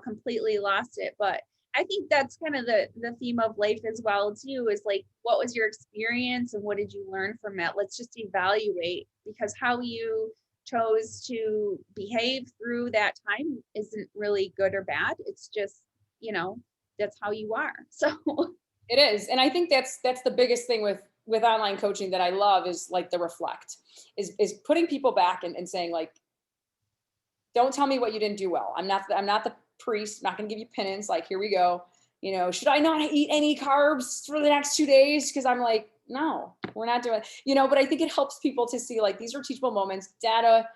completely lost it. But I think that's kind of the theme of life as well too, is like, what was your experience and what did you learn from it? Let's just evaluate, because how you chose to behave through that time isn't really good or bad. It's just, that's how you are. So It is. And I think that's the biggest thing with online coaching that I love, is like the reflect, is putting people back and saying like, don't tell me what you didn't do well. I'm not the priest. I'm not going to give you penance. Like, here we go. Should I not eat any carbs for the next 2 days? Cause I'm like, no, we're not doing, but I think it helps people to see like, these are teachable moments. Data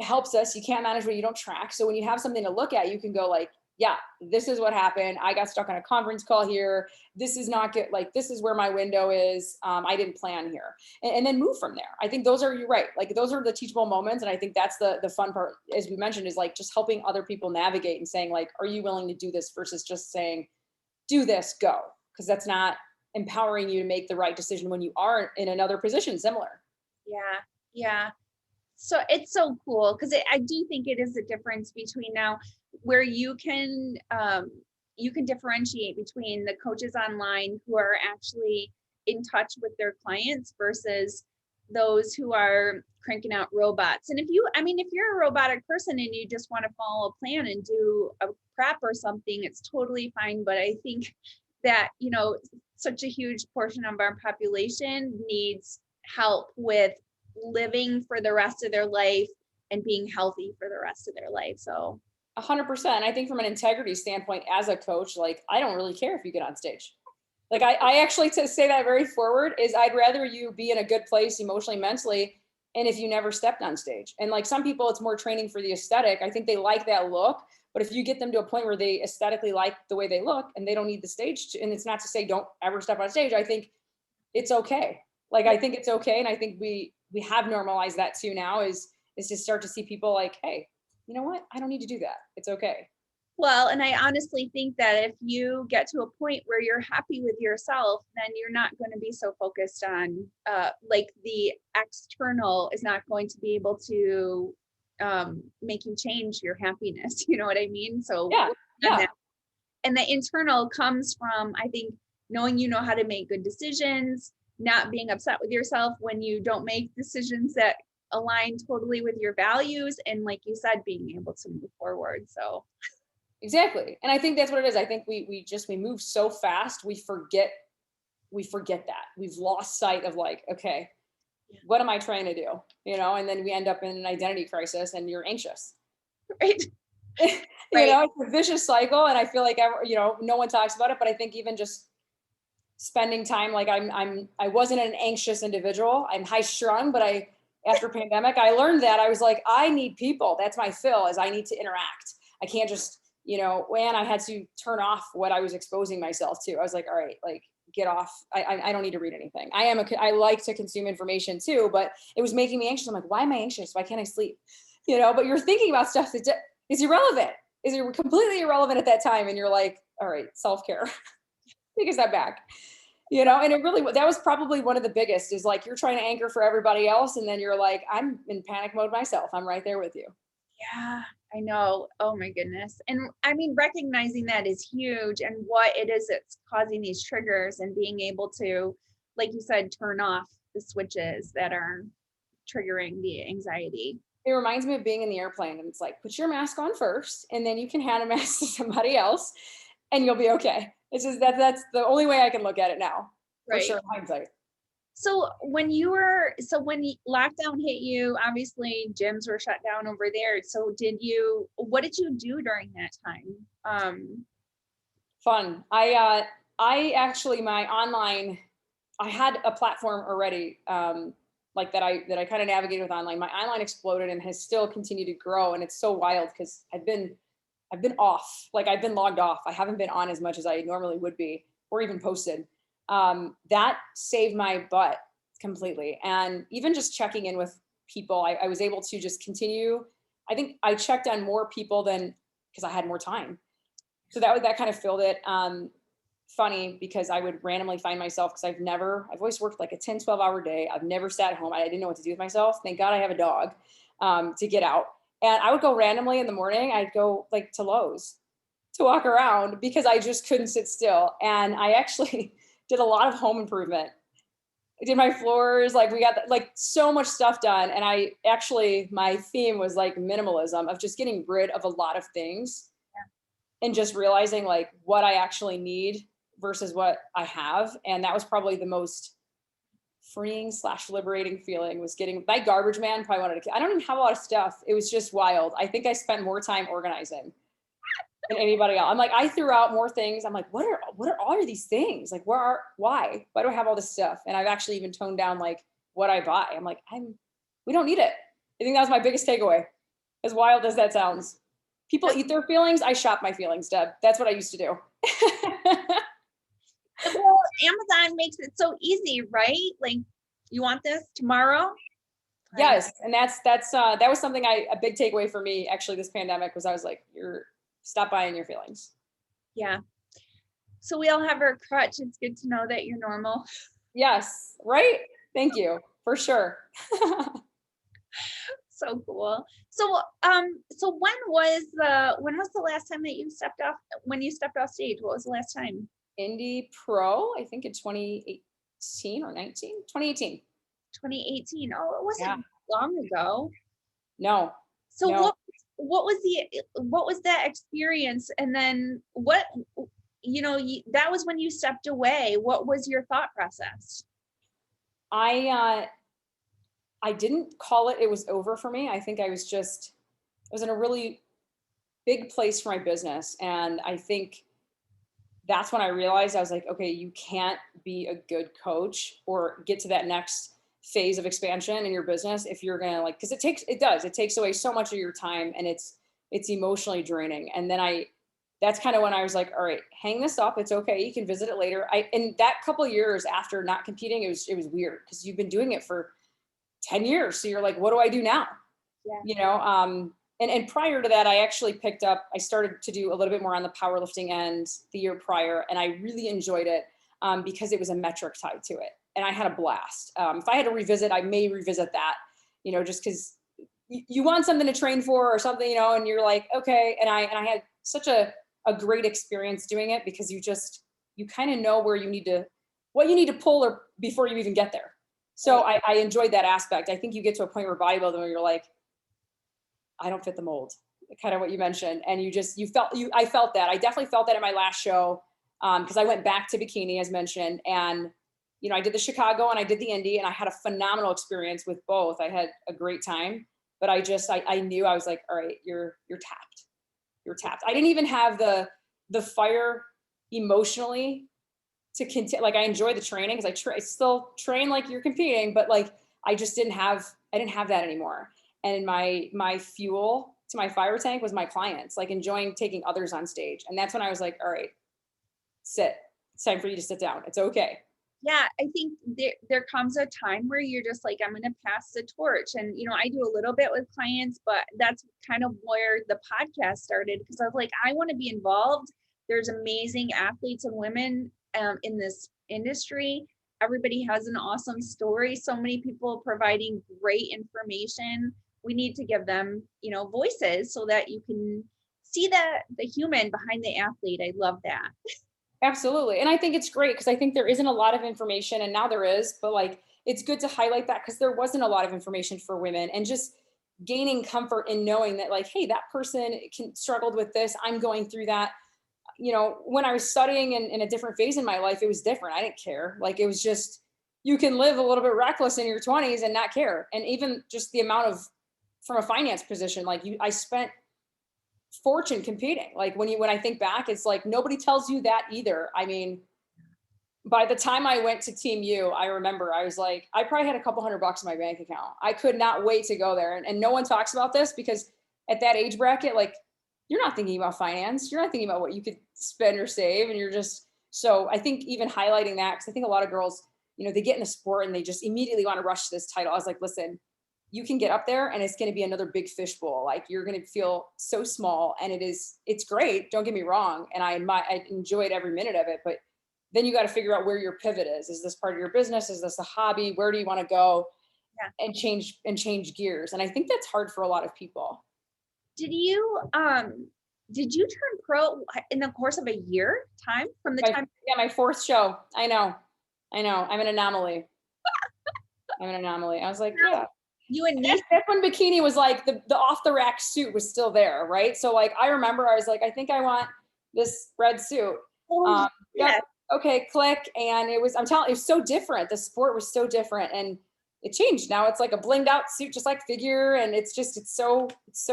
helps us. You can't manage what you don't track. So when you have something to look at, you can go like, yeah, this is what happened. I got stuck on a conference call here. This is not good. Like, this is where my window is. I didn't plan here, and then move from there. I think you're right. Like those are the teachable moments. And I think that's the fun part, as we mentioned, is like just helping other people navigate and saying like, are you willing to do this, versus just saying, do this, go. Cause that's not empowering you to make the right decision when you are in another position similar. yeah, yeah. So it's so cool, because I do think it is a difference between now where you can differentiate between the coaches online who are actually in touch with their clients versus those who are cranking out robots. And if you're a robotic person and you just want to follow a plan and do a prep or something, it's totally fine. But I think that, such a huge portion of our population needs help with living for the rest of their life and being healthy for the rest of their life. So 100%. I think from an integrity standpoint, as a coach, like I don't really care if you get on stage. Like I actually, to say that very forward, is I'd rather you be in a good place emotionally, mentally, and if you never stepped on stage. And like some people, it's more training for the aesthetic. I think they like that look, but if you get them to a point where they aesthetically like the way they look and they don't need the stage and it's not to say don't ever step on stage, I think it's okay. Like I think it's okay, and I think we have normalized that too now. Is to start to see people like, hey, you know what? I don't need to do that. It's okay. Well, and I honestly think that if you get to a point where you're happy with yourself, then you're not going to be so focused on like the external is not going to be able to make you change your happiness. You know what I mean? So Yeah. Yeah. and the internal comes from, I think, knowing you know how to make good decisions, not being upset with yourself when you don't make decisions that align totally with your values, and like you said, being able to move forward. So Exactly. And I think that's what it is. I think we move so fast, we forget that. We've lost sight of like, okay, what am I trying to do? You know, and then we end up in an identity crisis and you're anxious. right. You Right. know, it's a vicious cycle. And I feel like, you know, no one talks about it, but I think even just spending time, like I wasn't an anxious individual. I'm high strung, but after pandemic, I learned that I was like, I need people. That's my fill, is I need to interact. I can't just, you know, when I had to turn off what I was exposing myself to. I was like, all right, like get off. I don't need to read anything. I like to consume information too, but it was making me anxious. I'm like, why am I anxious? Why can't I sleep? You know, but you're thinking about stuff that is irrelevant. Is completely irrelevant at that time. And you're like, all right, self-care. Take a step back. You know, and it really, that was probably one of the biggest, is like, you're trying to anchor for everybody else. And then you're like, I'm in panic mode myself. I'm right there with you. Yeah, I know. Oh my goodness. And I mean, recognizing that is huge, and what it is that's causing these triggers, and being able to, like you said, turn off the switches that are triggering the anxiety. It reminds me of being in the airplane, and it's like, put your mask on first, and then you can hand a mask to somebody else and you'll be okay. It's just that's the only way I can look at it now, for Right. sure, in hindsight. So when lockdown hit you, obviously gyms were shut down over there. So what did you do during that time? Fun. I actually, my online, I had a platform already, like that I kind of navigated with online. My online exploded and has still continued to grow, and it's so wild because I've been off, like I've been logged off. I haven't been on as much as I normally would be, or even posted. That saved my butt completely. And even just checking in with people, I was able to just continue. I think I checked on more people than, because I had more time. So that kind of filled it. Funny, because I would randomly find myself, because I've always worked like a 10, 12-hour day. I've never sat home. I didn't know what to do with myself. Thank God I have a dog, to get out. And I would go randomly in the morning. I'd go like to Lowe's to walk around because I just couldn't sit still. And I actually did a lot of home improvement. I did my floors, like we got like so much stuff done. And my theme was like minimalism, of just getting rid of a lot of things and just realizing like what I actually need versus what I have. And that was probably the most freeing / liberating feeling, was getting my garbage man. Probably wanted to, I don't even have a lot of stuff. It was just wild. I think I spent more time organizing than anybody else. I'm like, I threw out more things. I'm like, what are all of these things? Like, why do I have all this stuff? And I've actually even toned down like what I buy. I'm like, we don't need it. I think that was my biggest takeaway. As wild as that sounds. People eat their feelings. I shop my feelings, Deb. That's what I used to do. Well, Amazon makes it so easy, right? Like, you want this tomorrow? Yes. And that was something a big takeaway for me, actually, this pandemic, was I was like, stop buying your feelings. Yeah. So we all have our crutch. It's good to know that you're normal. Yes. Right. Thank you. For sure. So cool. So when was the last time that you stepped off, when you stepped off stage? What was the last time? Indie Pro, I think in 2018 or 19, 2018. 2018. Oh, it wasn't Yeah. long ago. No. So No. what was that experience? And then that was when you stepped away. What was your thought process? I didn't call it was over for me. I think I was in a really, big place for my business. And I think that's when I realized, I was like, okay, you can't be a good coach or get to that next phase of expansion in your business if you're gonna like, because it takes away so much of your time, and it's emotionally draining. And then that's kind of when I was like, all right, hang this up. It's okay. You can visit it later. And that couple of years after not competing, it was weird because you've been doing it for 10 years. So you're like, what do I do now? Yeah. You know, and prior to that, I started to do a little bit more on the powerlifting end the year prior, and I really enjoyed it because it was a metric tied to it, and I had a blast. If I had to revisit, I may revisit that, you know, just because you want something to train for or something, you know, and you're like, okay. And I had such a great experience doing it because you kind of know what you need to pull or before you even get there. So I enjoyed that aspect. I think you get to a point where bodybuilding where you're like, I don't fit the mold, kind of what you mentioned. And I felt that. I definitely felt that at my last show because I went back to bikini as mentioned. And, you know, I did the Chicago and I did the Indy, and I had a phenomenal experience with both. I had a great time, but I knew, I was like, all right, you're tapped. You're tapped. I didn't even have the fire emotionally to continue. Like I enjoy the training because I still train like you're competing, but like I didn't have that anymore. And my fuel to my fire tank was my clients, like enjoying taking others on stage. And that's when I was like, all right, sit. It's time for you to sit down. It's okay. Yeah, I think there comes a time where you're just like, I'm going to pass the torch. And, you know, I do a little bit with clients, but that's kind of where the podcast started because I was like, I want to be involved. There's amazing athletes and women in this industry. Everybody has an awesome story. So many people providing great information. We need to give them, you know, voices so that you can see the human behind the athlete. I love that. Absolutely. And I think it's great because I think there isn't a lot of information, and now there is, but like it's good to highlight that because there wasn't a lot of information for women, and just gaining comfort in knowing that like, hey, that person struggled with this. I'm going through that. You know, when I was studying in a different phase in my life, it was different. I didn't care. Like it was just, you can live a little bit reckless in your 20s and not care. And even just the amount of, from a finance position, like I spent fortune competing. Like when I think back, it's like nobody tells you that either. I mean, by the time I went to Team U, I remember I was like, I probably had a couple $100 in my bank account. I could not wait to go there. And no one talks about this because at that age bracket, like you're not thinking about finance. You're not thinking about what you could spend or save. And you're just, so I think even highlighting that, because I think a lot of girls, you know, they get in the sport and they just immediately want to rush to this title. I was like, listen, you can get up there and it's going to be another big fishbowl. Like you're going to feel so small, and it's great. Don't get me wrong. And I enjoyed every minute of it, but then you got to figure out where your pivot is. Is this part of your business? Is this a hobby? Where do you want to go? Yeah. And change gears? And I think that's hard for a lot of people. Did you turn pro in the course of a year time from the time? Yeah, my fourth show. I know. I'm an anomaly. I'm an anomaly. I was like, yeah. You and me. That's when bikini was like the off the rack suit was still there, right? So like I remember I was like, I think I want this red suit. Yeah. Okay, click. And it was so different. The sport was so different, and it changed. Now it's like a blinged out suit, just like figure, and it's so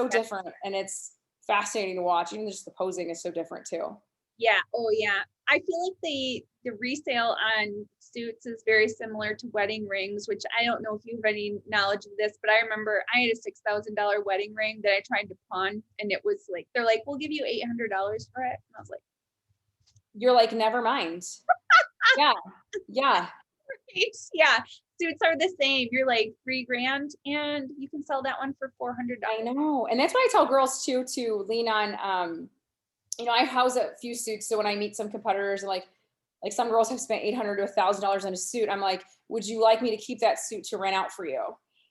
different, and it's fascinating to watch. Even just the posing is so different too. Yeah. Oh yeah. I feel like the resale on suits is very similar to wedding rings, which I don't know if you have any knowledge of this, but I remember I had a $6,000 wedding ring that I tried to pawn, and it was like, they're like, we'll give you $800 for it. And I was like, you're like, never mind. Yeah. Yeah. Right? Yeah. Suits are the same. You're like $3,000 and you can sell that one for $400. I know. And that's why I tell girls too, to lean on, you know, I house a few suits. So when I meet some competitors, and like some girls have spent $800 to $1,000 on a suit, I'm like, would you like me to keep that suit to rent out for you?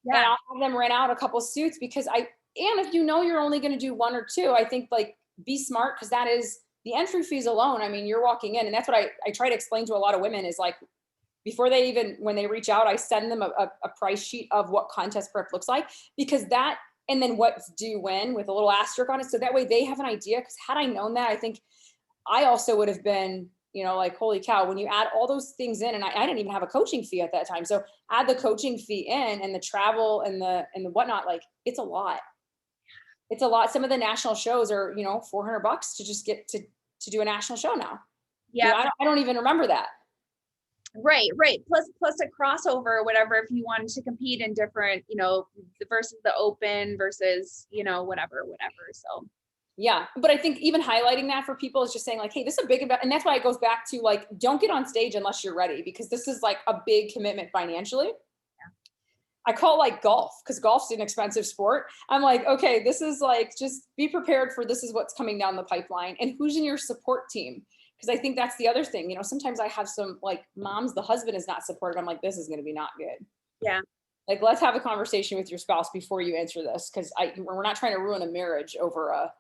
Yeah. And I'll have them rent out a couple suits because and if you know you're only going to do one or two, I think like be smart, because that is the entry fees alone. I mean, you're walking in, and that's what I try to explain to a lot of women is like, before when they reach out, I send them a price sheet of what contest prep looks like, because that, and then what's due when with a little asterisk on it. So that way they have an idea. Because had I known that, I think I also would have been, you know, like, holy cow, when you add all those things in, and I didn't even have a coaching fee at that time. So add the coaching fee in, and the travel and the whatnot, like it's a lot. It's a lot. Some of the national shows are, $400 to just get to do a national show now. Yeah. I don't even remember that. Right. Plus a crossover or whatever, if you wanted to compete in different, versus the open versus, whatever. So. Yeah. But I think even highlighting that for people is just saying like, hey, this is a big event. And that's why it goes back to like, don't get on stage unless you're ready, because this is like a big commitment financially. I call it like golf, because golf's an expensive sport. I'm like, okay, this is like, just be prepared for this is what's coming down the pipeline and who's in your support team. Because I think that's the other thing, sometimes I have some like moms, the husband is not supportive. I'm like, this is going to be not good. Yeah. Like, let's have a conversation with your spouse before you answer this. Because we're not trying to ruin a marriage over a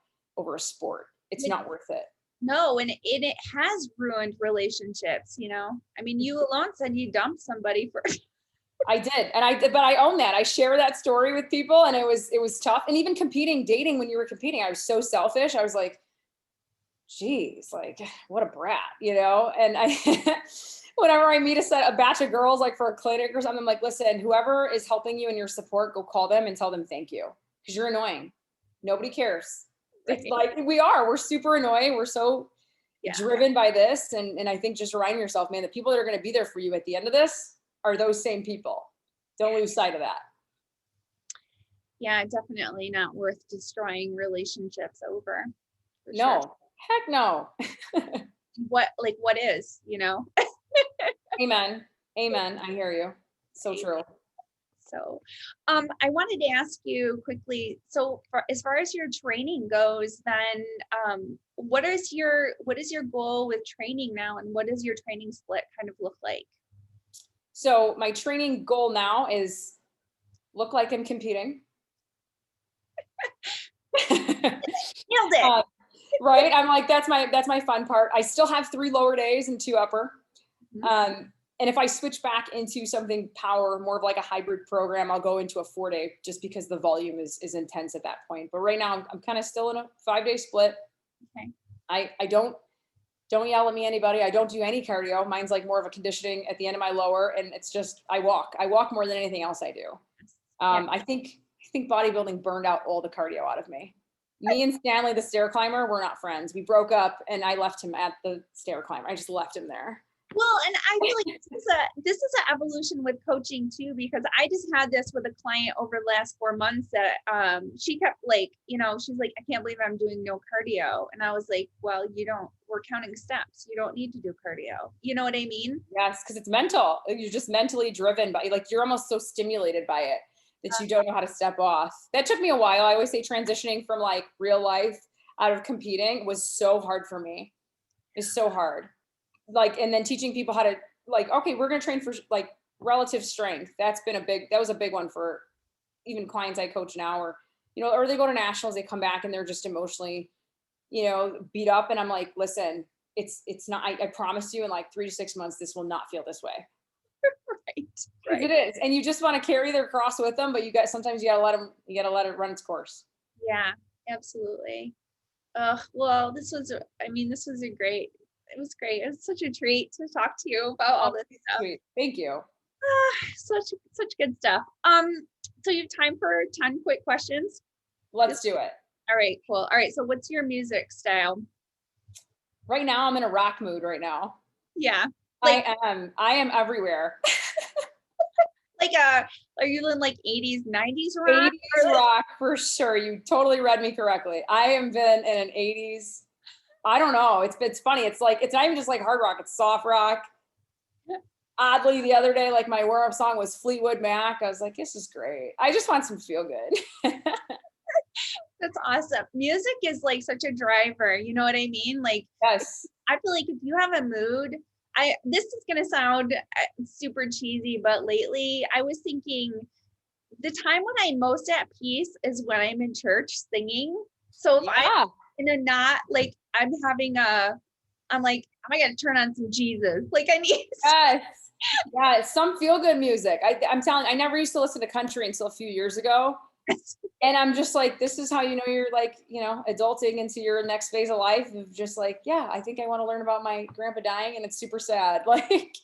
sport. It's not worth it. No, and it has ruined relationships, I mean, you alone said you dumped somebody for I did. But I own that. I share that story with people, and it was tough. And even dating when you were competing, I was so selfish. I was like, geez, like what a brat, and whenever I meet a batch of girls, like for a clinic or something, I'm like, listen, whoever is helping you in your support, go call them and tell them thank you. Because you're annoying. Nobody cares. Right. It's like we're super annoying. We're so driven by this. And I think just remind yourself, man, the people that are going to be there for you at the end of this are those same people. Don't lose sight of that. Yeah, definitely not worth destroying relationships over. No, sure. Heck no. What is, Amen. I hear you. So true. So, I wanted to ask you quickly. So, as far as your training goes, then, what is your goal with training now, and what does your training split kind of look like? So, my training goal now is look like I'm competing. Nailed it. Right. I'm like, that's my fun part. I still have 3 lower days and 2 upper. Mm-hmm. And if I switch back into something more of like a hybrid program, I'll go into a 4-day just because the volume is intense at that point. But right now I'm kind of still in a 5-day split. Okay. I don't yell at me, anybody. I don't do any cardio. Mine's like more of a conditioning at the end of my lower. And it's just, I walk more than anything else I do. I think bodybuilding burned out all the cardio out of me. Me and Stanley, the stair climber, we're not friends. We broke up and I left him at the stair climber. I just left him there. Well, and I feel like this is an evolution with coaching too, because I just had this with a client over the last 4 months that she kept like, she's like, I can't believe I'm doing no cardio. And I was like, well, we're counting steps. You don't need to do cardio. You know what I mean? Yes, because it's mental. You're just mentally driven by, like, you're almost so stimulated by it that you don't know how to step off. That took me a while. I always say transitioning from like real life out of competing was so hard for me. It's so hard. Like, and then teaching people how to like, okay, we're going to train for like relative strength. That was a big one for even clients I coach now, or they go to nationals, they come back and they're just emotionally, beat up. And I'm like, listen, it's not, I promise you in like 3 to 6 months, this will not feel this way. Right. It is. And you just want to carry their cross with them, but sometimes you gotta let it run its course. Yeah, absolutely. Well, this was great. It was great. It was such a treat to talk to you about all this stuff. Sweet. Thank you. Such good stuff. So you have time for 10 quick questions? Let's do it. All right, cool. All right. So what's your music style? Right now, I'm in a rock mood right now. Yeah. I am everywhere. Are you in like 80s, 90s rock? 80s rock for sure. You totally read me correctly. I have been in an 80s. I don't know. It's funny. It's like, it's not even just like hard rock. It's soft rock. Oddly, the other day, like my warm-up song was Fleetwood Mac. I was like, this is great. I just want some feel good. That's awesome. Music is like such a driver. You know what I mean? Like, yes. I feel like if you have a mood, this is going to sound super cheesy, but lately I was thinking the time when I'm most at peace is when I'm in church singing. So if I'm in a not like I'm like, I got to turn on some Jesus. Like I need. Yes, some feel good music. I'm telling you, I never used to listen to country until a few years ago. And I'm just like, this is how you're like, adulting into your next phase of life of just like, yeah, I think I want to learn about my grandpa dying and it's super sad. Like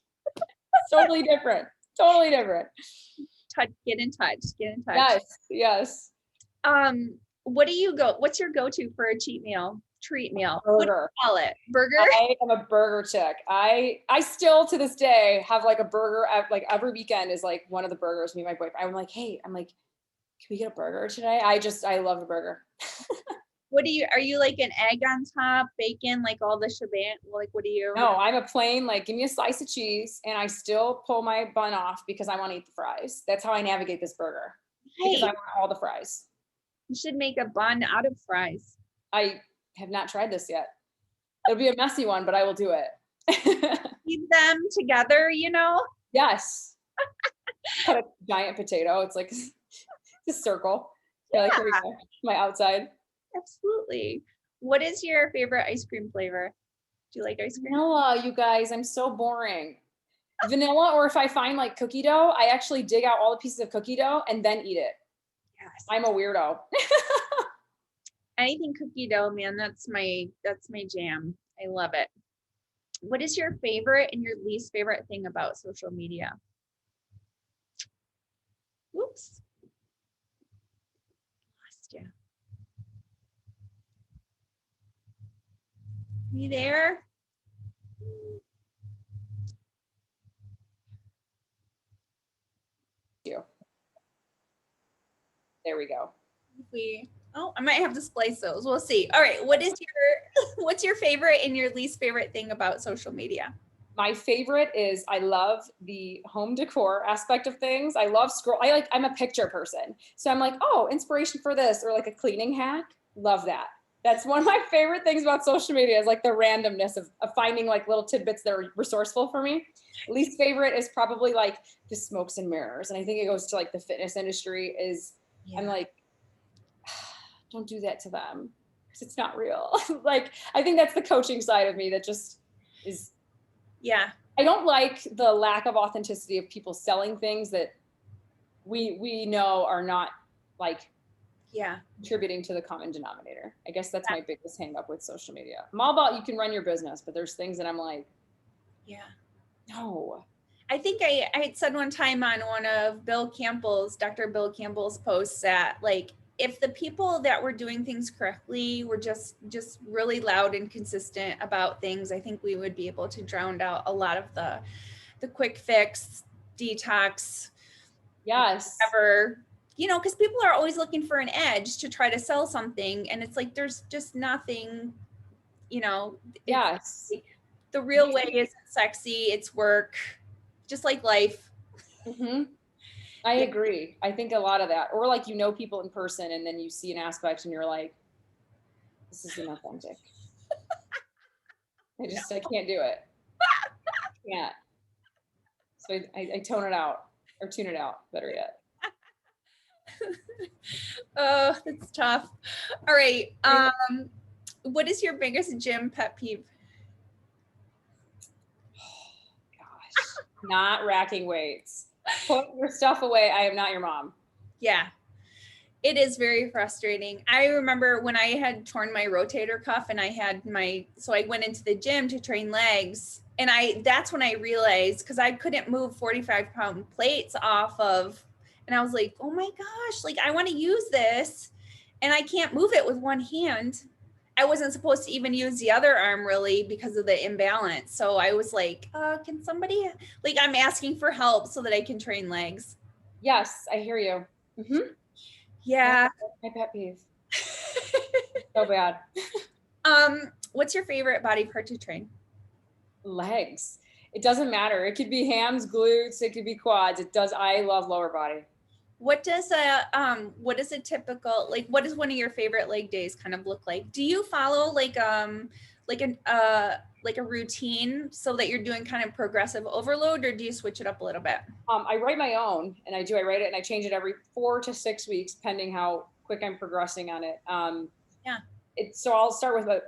totally different. Get in touch. Yes. What's your go-to for a cheat meal, treat meal? What do Burger. you call it? Burger? I am a burger chick. I still to this day have like a burger like every weekend is like one of the burgers. Me and my boyfriend. I'm like, hey, can we get a burger today? I love a burger. Are you like an egg on top, bacon, like all the shebang? Like, what do you? No, I'm a plain, like, give me a slice of cheese and I still pull my bun off because I want to eat the fries. That's how I navigate this burger because I Hey, want all the fries. you should make a bun out of fries. I have not tried this yet. It'll be a messy one, but I will do it. Keep them together, you know? Yes. Cut a giant potato. It's like a circle. Yeah, like, here we go. My outside. Absolutely. What is your favorite ice cream flavor? Do you like ice cream? Vanilla, you guys, I'm so boring. Vanilla, or if I find like cookie dough, I actually dig out all the pieces of cookie dough and then eat it. Yes. I'm a weirdo. Anything cookie dough, man, that's my jam. I love it. What is your favorite and your least favorite thing about social media? Whoops. Lost you. You there? There we go. I might have to splice those. We'll see. All right. What's your favorite and your least favorite thing about social media? My favorite is I love the home decor aspect of things. I love I'm a picture person. So I'm like, oh, inspiration for this, or like a cleaning hack. Love that. That's one of my favorite things about social media is like the randomness of finding like little tidbits that are resourceful for me. Least favorite is probably like the smokes and mirrors. And I think it goes to like the fitness industry I'm like, don't do that to them because it's not real. Like, I think that's the coaching side of me that just is. Yeah. I don't like the lack of authenticity of people selling things that we know are not like contributing to the common denominator. I guess that's my biggest hang up with social media. I'm all about you can run your business, but there's things that I'm like, no. I think I had said one time on one of Dr. Bill Campbell's posts that like if the people that were doing things correctly were just really loud and consistent about things, I think we would be able to drown out a lot of the quick fix, detox. Yes. Ever, because people are always looking for an edge to try to sell something. And it's like, there's just nothing, yes. The real way isn't sexy. It's work, just like life. Mm-hmm. I agree. I think a lot of that, or like, people in person and then you see an aspect and you're like, this isn't authentic. I can't do it. Can't. So I tone it out or tune it out, better yet. Oh, that's tough. All right. What is your biggest gym pet peeve? Oh, gosh, not racking weights. Put your stuff away. I am not your mom. Yeah, it is very frustrating. I remember when I had torn my rotator cuff and so I went into the gym to train legs. And that's when I realized, because I couldn't move 45-pound plates off of, and I was like, oh my gosh, like I want to use this and I can't move it with one hand. I wasn't supposed to even use the other arm really because of the imbalance. So I was like, can somebody, like I'm asking for help so that I can train legs. Yes, I hear you. Mm-hmm. Yeah. My pet peeve. So bad. What's your favorite body part to train? Legs. It doesn't matter. It could be hams, glutes, it could be quads. I love lower body. What does a typical, like, what does one of your favorite leg days kind of look like? Do you follow like a routine so that you're doing kind of progressive overload, or do you switch it up a little bit? I write my own and I write it and I change it every 4 to 6 weeks, pending how quick I'm progressing on it. So I'll start with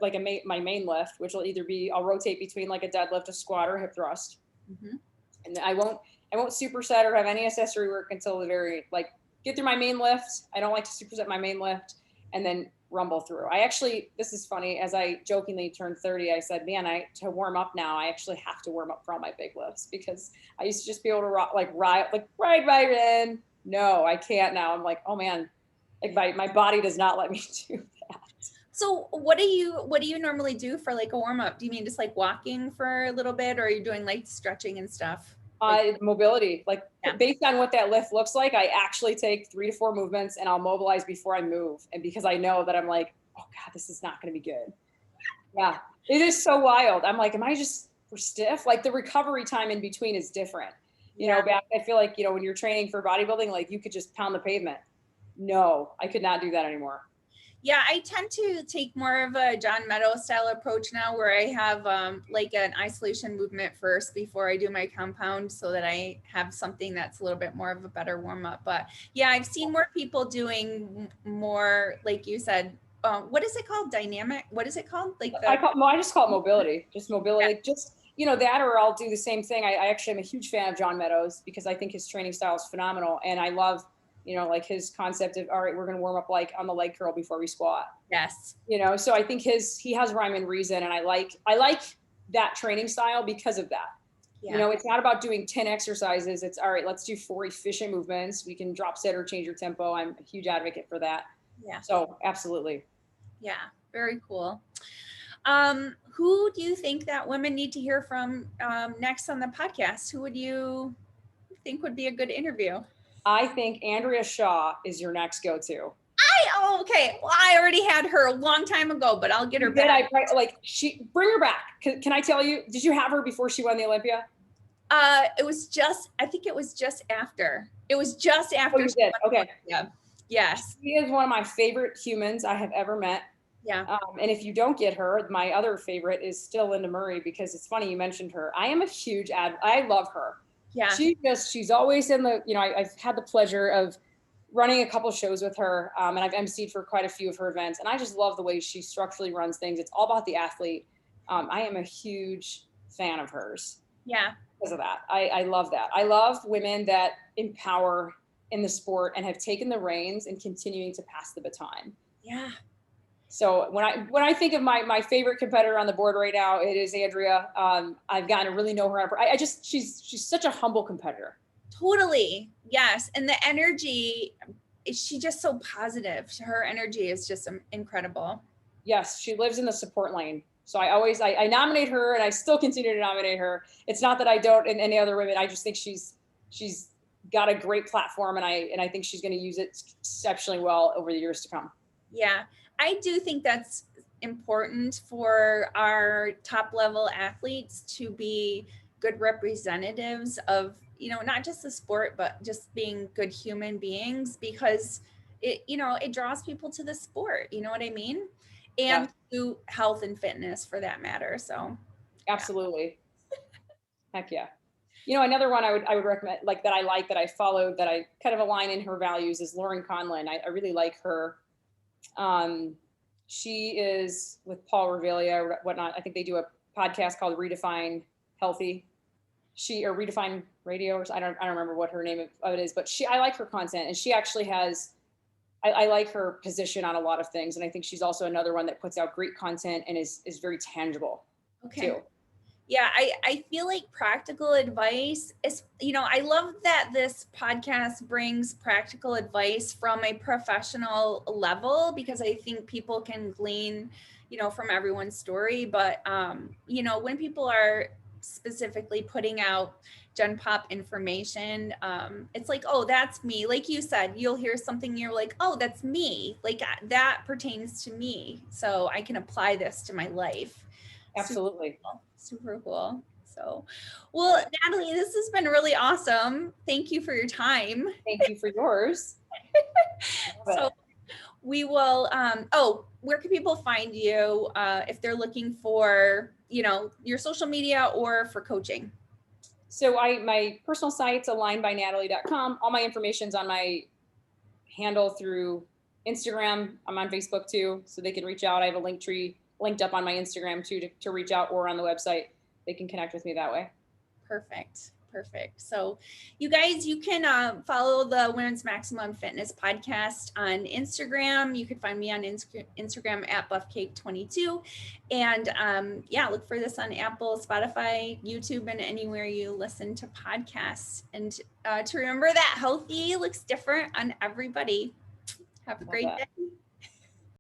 my main lift, which will either be, I'll rotate between like a deadlift, a squat, or hip thrust. Mm-hmm. And I won't superset or have any accessory work until the very, get through my main lift. I don't like to superset my main lift and then rumble through. This is funny, as I jokingly turned 30, I said, man, to warm up now, I actually have to warm up for all my big lifts, because I used to just be able to ride right in. No, I can't now. I'm like, oh man, Like my body does not let me do that. So what do you normally do for like a warm up? Do you mean just like walking for a little bit, or are you doing like stretching and stuff? Mobility, like Yeah. based on what that lift looks like, I actually take 3 to 4 movements and I'll mobilize before I move. And because I know that I'm like, oh God, this is not going to be good. Yeah, it is so wild. I'm like, am I just for stiff? Like the recovery time in between is different. You know, back, I feel like, when you're training for bodybuilding, like you could just pound the pavement. No, I could not do that anymore. Yeah, I tend to take more of a John Meadows style approach now, where I have like an isolation movement first before I do my compound, so that I have something that's a little bit more of a better warm up. But yeah, I've seen more people doing more, like you said, what is it called? Dynamic? What is it called? Like I just call it mobility, just mobility, Yeah. just, that, or I'll do the same thing. I actually am a huge fan of John Meadows because I think his training style is phenomenal. And I love, like his concept of, all right, we're going to warm up like on the leg curl before we squat. Yes. So I think he has rhyme and reason. And I like that training style because of that. Yeah. It's not about doing 10 exercises. It's all right, let's do 4 efficient movements. We can drop set or change your tempo. I'm a huge advocate for that. Yeah. So absolutely. Yeah. Very cool. Who do you think that women need to hear from next on the podcast? Who would you think would be a good interview? I think Andrea Shaw is your next go-to. Okay. Well, I already had her a long time ago, but I'll get her back. Bring her back. Can I tell you, did you have her before she won the Olympia? I think it was just after. It was just after. Oh, you did? Okay. Yeah. Yes. She is one of my favorite humans I have ever met. Yeah. And if you don't get her, my other favorite is still Linda Murray, because it's funny you mentioned her. I am a huge I love her. Yeah. She's always in the, I've had the pleasure of running a couple of shows with her, and I've emceed for quite a few of her events. And I just love the way she structurally runs things. It's all about the athlete. I am a huge fan of hers. Yeah. Because of that. I love that. I love women that empower in the sport and have taken the reins and continuing to pass the baton. Yeah. So when I think of my favorite competitor on the board right now, it is Andrea. I've gotten to really know her. She's such a humble competitor. Totally. Yes. And the energy, she's just so positive. Her energy is just incredible. Yes. She lives in the support lane. So I nominate her, and I still continue to nominate her. It's not that I don't in any other women. I just think she's got a great platform, and I think she's going to use it exceptionally well over the years to come. Yeah. I do think that's important for our top level athletes to be good representatives of, not just the sport, but just being good human beings, because it draws people to the sport. You know what I mean? And to health and fitness for that matter. So absolutely. Yeah. Heck yeah. Another one I would recommend, that I followed, that I kind of align in her values, is Lauren Conlon. I really like her. She is with Paul Revelia or whatnot. I think they do a podcast called Redefine Healthy. Or Redefine Radio, or I don't remember what her name of it is, but I like her content, and she actually has, I like her position on a lot of things. And I think she's also another one that puts out great content and is very tangible. Okay. Too. Yeah, I feel like practical advice is, I love that this podcast brings practical advice from a professional level, because I think people can glean, from everyone's story. But, when people are specifically putting out Gen Pop information, it's like, oh, that's me. Like you said, you'll hear something, you're like, oh, that's me. Like that pertains to me. So I can apply this to my life. Absolutely. Super cool. So, well, Natalie, this has been really awesome. Thank you for your time. Thank you for yours. So we will, where can people find you if they're looking for, your social media or for coaching? So my personal site's alignedbynatalie.com. All my information's on my handle through Instagram. I'm on Facebook too, so they can reach out. I have a link tree linked up on my Instagram too to reach out, or on the website. They can connect with me that way. Perfect. So you guys, you can follow the Women's Maximum Fitness podcast on Instagram. You can find me on Instagram at buffcake22. And look for this on Apple, Spotify, YouTube, and anywhere you listen to podcasts. And to remember that healthy looks different on everybody. Have a Love great that. day.